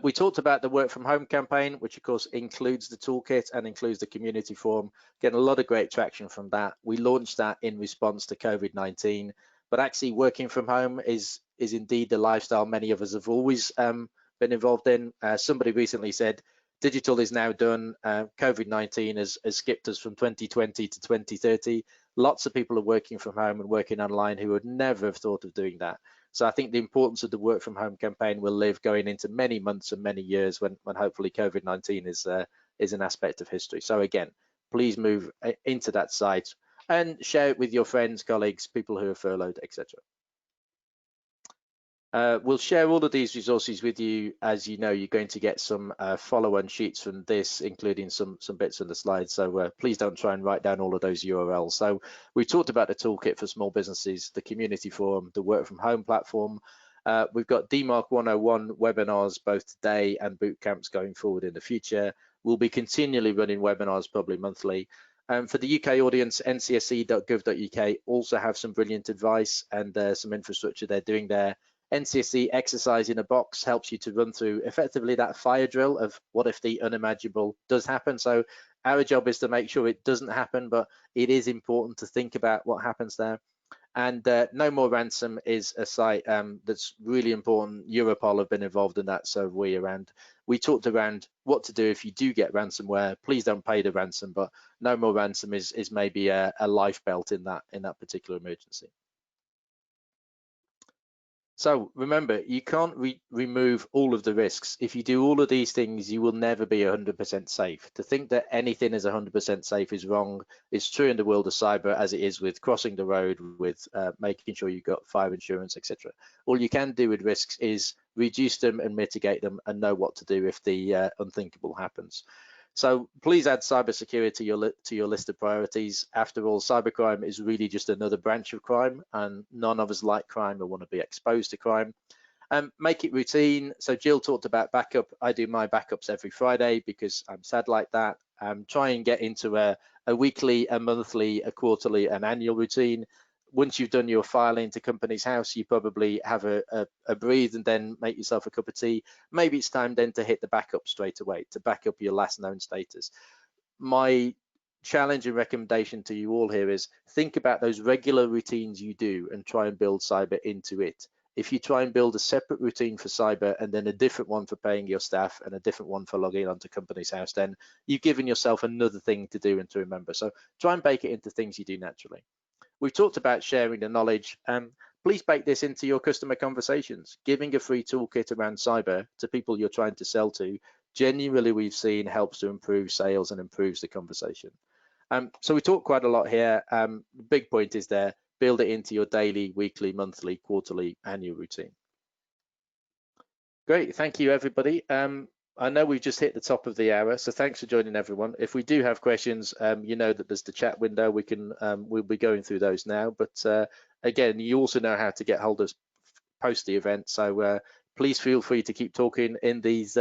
We talked about the work from home campaign, which of course includes the toolkit and includes the community forum. Getting a lot of great traction from that. We launched that in response to COVID-19, but actually working from home is indeed the lifestyle many of us have always been involved in. Somebody recently said, digital is now done. COVID-19 has skipped us from 2020 to 2030. Lots of people are working from home and working online who would never have thought of doing that. So I think the importance of the work from home campaign will live going into many months and many years when hopefully COVID-19 is an aspect of history. So again, please move into that site and share it with your friends, colleagues, people who are furloughed, etc. We'll share all of these resources with you. As you know, you're going to get some follow-on sheets from this, including some bits on the slides. So please don't try and write down all of those URLs. So we talked about the toolkit for small businesses, the community forum, the work from home platform. We've got DMARC 101 webinars both today and boot camps going forward in the future. We'll be continually running webinars, probably monthly. For the UK audience, ncsc.gov.uk also have some brilliant advice and some infrastructure they're doing there. NCSC exercise in a box helps you to run through effectively that fire drill of what if the unimaginable does happen. So our job is to make sure it doesn't happen, but it is important to think about what happens there. And No More Ransom is a site that's really important. Europol have been involved in that, so we talked around what to do if you do get ransomware. Please don't pay the ransom, but No More Ransom is maybe a life belt in that particular emergency. So remember, you can't remove all of the risks. If you do all of these things, you will never be 100% safe. To think that anything is 100% safe is wrong. It's true in the world of cyber as it is with crossing the road, with making sure you've got fire insurance, etc. All you can do with risks is reduce them and mitigate them and know what to do if the unthinkable happens. So please add cybersecurity to your list of priorities. After all, cybercrime is really just another branch of crime, and none of us like crime or want to be exposed to crime. Make it routine. So Jill talked about backup. I do my backups every Friday because I'm sad like that. Try and get into a weekly, a monthly, a quarterly, an annual routine. Once you've done your filing to Company's House, you probably have a breathe and then make yourself a cup of tea. Maybe it's time then to hit the backup straight away, to back up your last known status. My challenge and recommendation to you all here is think about those regular routines you do and try and build cyber into it. If you try and build a separate routine for cyber and then a different one for paying your staff and a different one for logging onto Company's House, then you've given yourself another thing to do and to remember. So try and bake it into things you do naturally. We've talked about sharing the knowledge. Please bake this into your customer conversations. Giving a free toolkit around cyber to people you're trying to sell to, genuinely we've seen helps to improve sales and improves the conversation. So we talked quite a lot here. The big point is there, build it into your daily, weekly, monthly, quarterly, annual routine. Great, thank you everybody. I know we've just hit the top of the hour, so thanks for joining everyone. If we do have questions, you know that there's the chat window. We'll be going through those now. But again, you also know how to get hold of us post the event. So please feel free to keep talking in these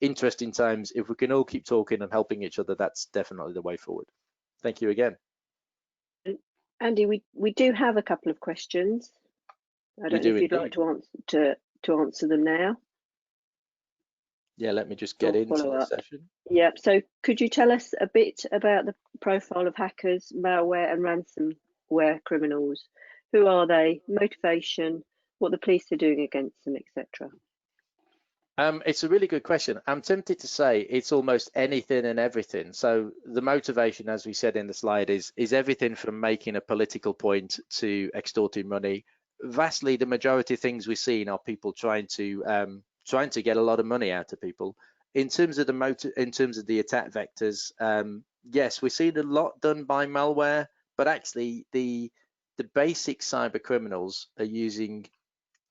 interesting times. If we can all keep talking and helping each other, that's definitely the way forward. Thank you again. Andy, we do have a couple of questions. I don't know if you'd like to answer them now. Yeah, let me just get into the session. Yeah, so could you tell us a bit about the profile of hackers, malware and ransomware criminals? Who are they, motivation, what the police are doing against them, etc.? It's a really good question. I'm tempted to say it's almost anything and everything. So the motivation, as we said in the slide, is everything from making a political point to extorting money. Vastly, the majority of things we've seen are people trying to get a lot of money out of people. In terms of the attack vectors, yes, we've seen a lot done by malware, but actually the basic cyber criminals are using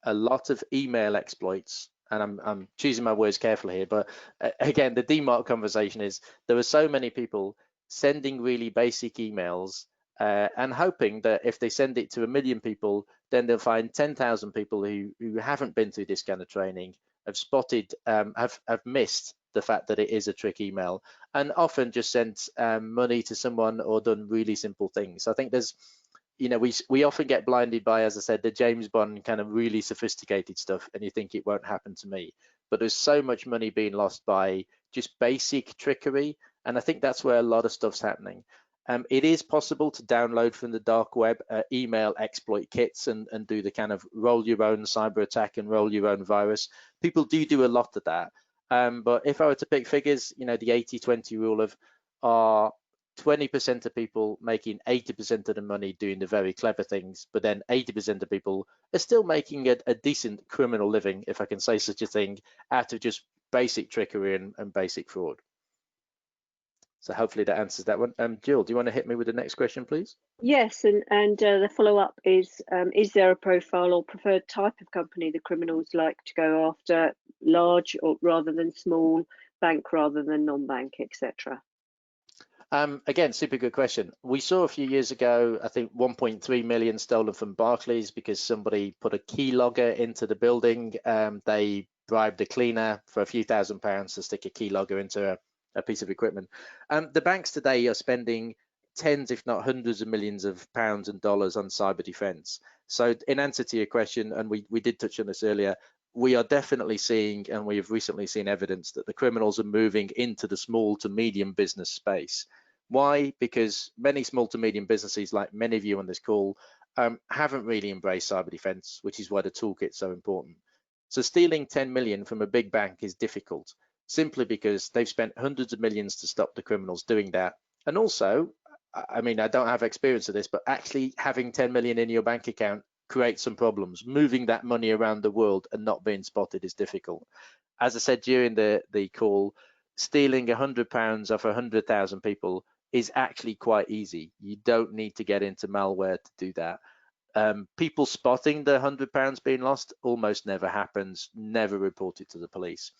a lot of email exploits. And I'm choosing my words carefully here, but again, the DMARC conversation is there are so many people sending really basic emails and hoping that if they send it to 1 million people, then they'll find 10,000 people who haven't been through this kind of training, have spotted, have missed the fact that it is a trick email, and often just sent money to someone or done really simple things. So I think there's, you know, we often get blinded by, as I said, the James Bond kind of really sophisticated stuff, and you think it won't happen to me. But there's so much money being lost by just basic trickery, and I think that's where a lot of stuff's happening. It is possible to download from the dark web email exploit kits and do the kind of roll your own cyber attack and roll your own virus. People do a lot of that. But if I were to pick figures, you know, the 80-20 rule of 20% of people making 80% of the money doing the very clever things, but then 80% of people are still making a decent criminal living, if I can say such a thing, out of just basic trickery and basic fraud. So hopefully that answers that one. Jill, do you want to hit me with the next question, please? Yes, and the follow-up is there a profile or preferred type of company the criminals like to go after, large or rather than small, bank rather than non-bank, etc.? Again, super good question. We saw a few years ago, I think 1.3 million stolen from Barclays because somebody put a keylogger into the building. They bribed a cleaner for a few £1,000s to stick a keylogger into a piece of equipment. The banks today are spending tens, if not hundreds of millions of pounds and dollars on cyber defense. So in answer to your question, and we did touch on this earlier, we are definitely seeing, and we have recently seen evidence that the criminals are moving into the small to medium business space. Why? Because many small to medium businesses, like many of you on this call, haven't really embraced cyber defense, which is why the toolkit's so important. So stealing 10 million from a big bank is difficult, simply because they've spent hundreds of millions to stop the criminals doing that. And also, I mean, I don't have experience of this, but actually having 10 million in your bank account creates some problems. Moving that money around the world and not being spotted is difficult. As I said during the call, stealing £100 off 100,000 people is actually quite easy. You don't need to get into malware to do that. People spotting the £100 being lost almost never happens, never reported to the police.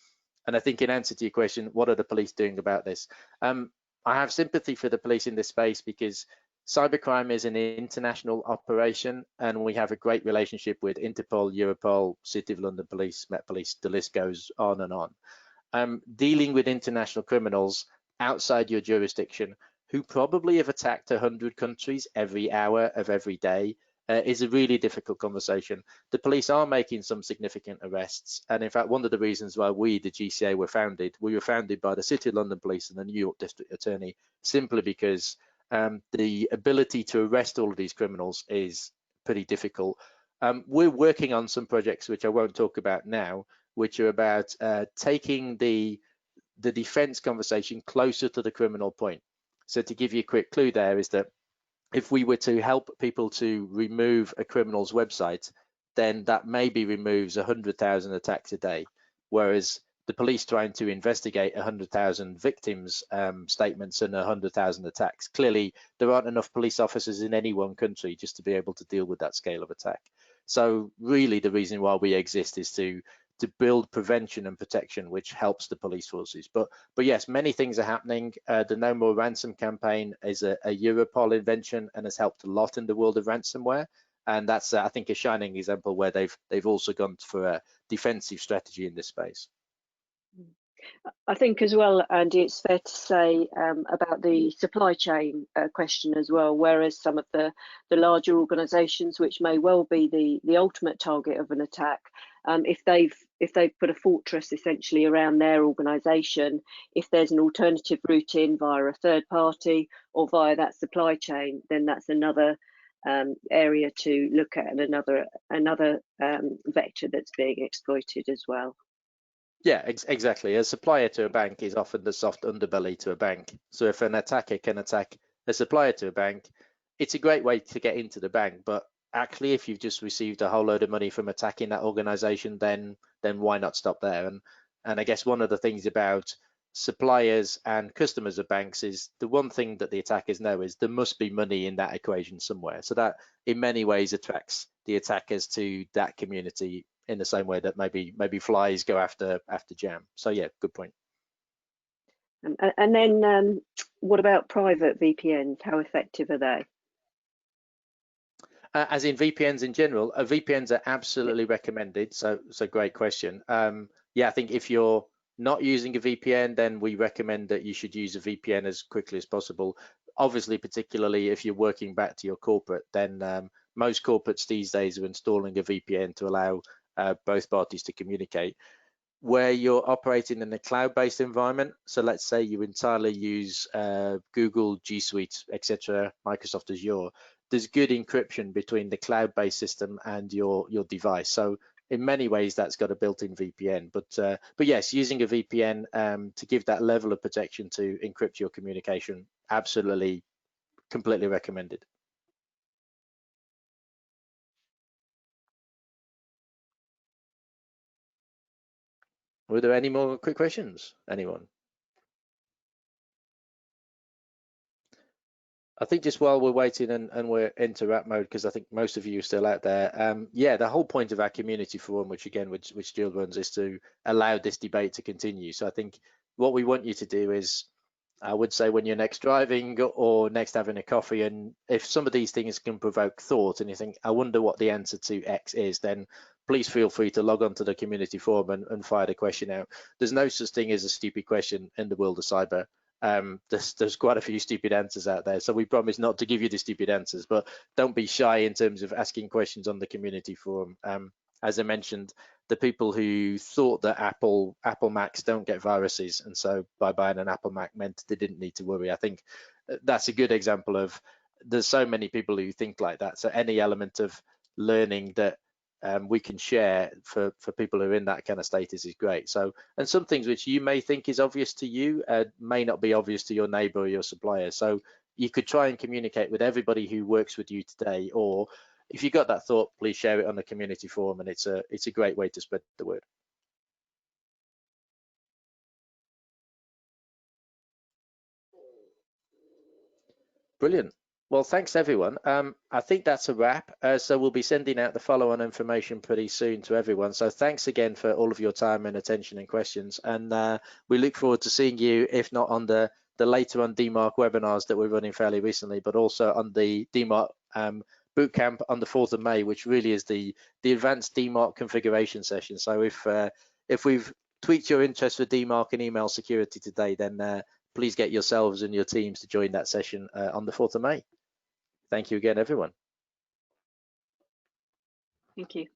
And I think in answer to your question, what are the police doing about this? I have sympathy for the police in this space because cybercrime is an international operation, and we have a great relationship with Interpol, Europol, City of London Police, Met Police, the list goes on and on. Dealing with international criminals outside your jurisdiction who probably have attacked 100 countries every hour of every day is a really difficult conversation. The police are making some significant arrests, and in fact, one of the reasons why we, the GCA, we were founded by the City of London Police and the New York District Attorney, simply because the ability to arrest all of these criminals is pretty difficult. We're working on some projects which I won't talk about now, which are about taking the defense conversation closer to the criminal point. So to give you a quick clue there is that if we were to help people to remove a criminal's website, then that maybe removes 100,000 attacks a day, whereas the police trying to investigate 100,000 victims' statements and 100,000 attacks. Clearly, there aren't enough police officers in any one country just to be able to deal with that scale of attack. So really the reason why we exist is to build prevention and protection, which helps the police forces. But yes, many things are happening. The No More Ransom campaign is a Europol invention and has helped a lot in the world of ransomware. And that's, I think, a shining example where they've also gone for a defensive strategy in this space. I think as well, Andy, it's fair to say about the supply chain question as well, whereas some of the larger organisations, which may well be the ultimate target of an attack, if they've put a fortress essentially around their organisation, if there's an alternative route in via a third party or via that supply chain, then that's another area to look at and another vector that's being exploited as well. Yeah, exactly. A supplier to a bank is often the soft underbelly to a bank. So if an attacker can attack a supplier to a bank, it's a great way to get into the bank. But actually, if you've just received a whole load of money from attacking that organization, then why not stop there? And I guess one of the things about suppliers and customers of banks is the one thing that the attackers know is there must be money in that equation somewhere. So that in many ways attracts the attackers to that community in the same way that maybe flies go after jam. So yeah, good point. And then what about private VPNs? How effective are they? As in VPNs in general, VPNs are absolutely recommended. So great question. Yeah, I think if you're not using a VPN, then we recommend that you should use a VPN as quickly as possible. Obviously, particularly if you're working back to your corporate, then most corporates these days are installing a VPN to allow both parties to communicate. Where you're operating in a cloud-based environment, so let's say you entirely use Google, G Suite, etc., Microsoft Azure, there's good encryption between the cloud-based system and your device. So in many ways, that's got a built-in VPN. But yes, using a VPN to give that level of protection to encrypt your communication, absolutely, completely recommended. Were there any more quick questions? Anyone? I think just while we're waiting and we're into wrap mode, because I think most of you are still out there. Yeah, the whole point of our community forum, which Jill runs, is to allow this debate to continue. So I think what we want you to do is, I would say, when you're next driving or next having a coffee, and if some of these things can provoke thought and you think, I wonder what the answer to X is, then please feel free to log on to the community forum and fire the question out. There's no such thing as a stupid question in the world of cyber. There's quite a few stupid answers out there, so we promise not to give you the stupid answers, but don't be shy in terms of asking questions on the community forum. As I mentioned, the people who thought that Apple Macs don't get viruses, and so by buying an Apple Mac meant they didn't need to worry. I think that's a good example of there's so many people who think like that. So any element of learning that we can share for people who are in that kind of status is great. So, and some things which you may think is obvious to you may not be obvious to your neighbor or your supplier. So you could try and communicate with everybody who works with you today, or if you got that thought, please share it on the community forum, and it's a great way to spread the word. Brilliant. Well, thanks everyone. I think that's a wrap. So we'll be sending out the follow-on information pretty soon to everyone. So thanks again for all of your time and attention and questions. And we look forward to seeing you, if not on the later on DMARC webinars that we're running fairly recently, but also on the DMARC bootcamp on the 4th of May, which really is the advanced DMARC configuration session. So if we've tweaked your interest for DMARC and email security today, then please get yourselves and your teams to join that session on the 4th of May. Thank you again, everyone. Thank you.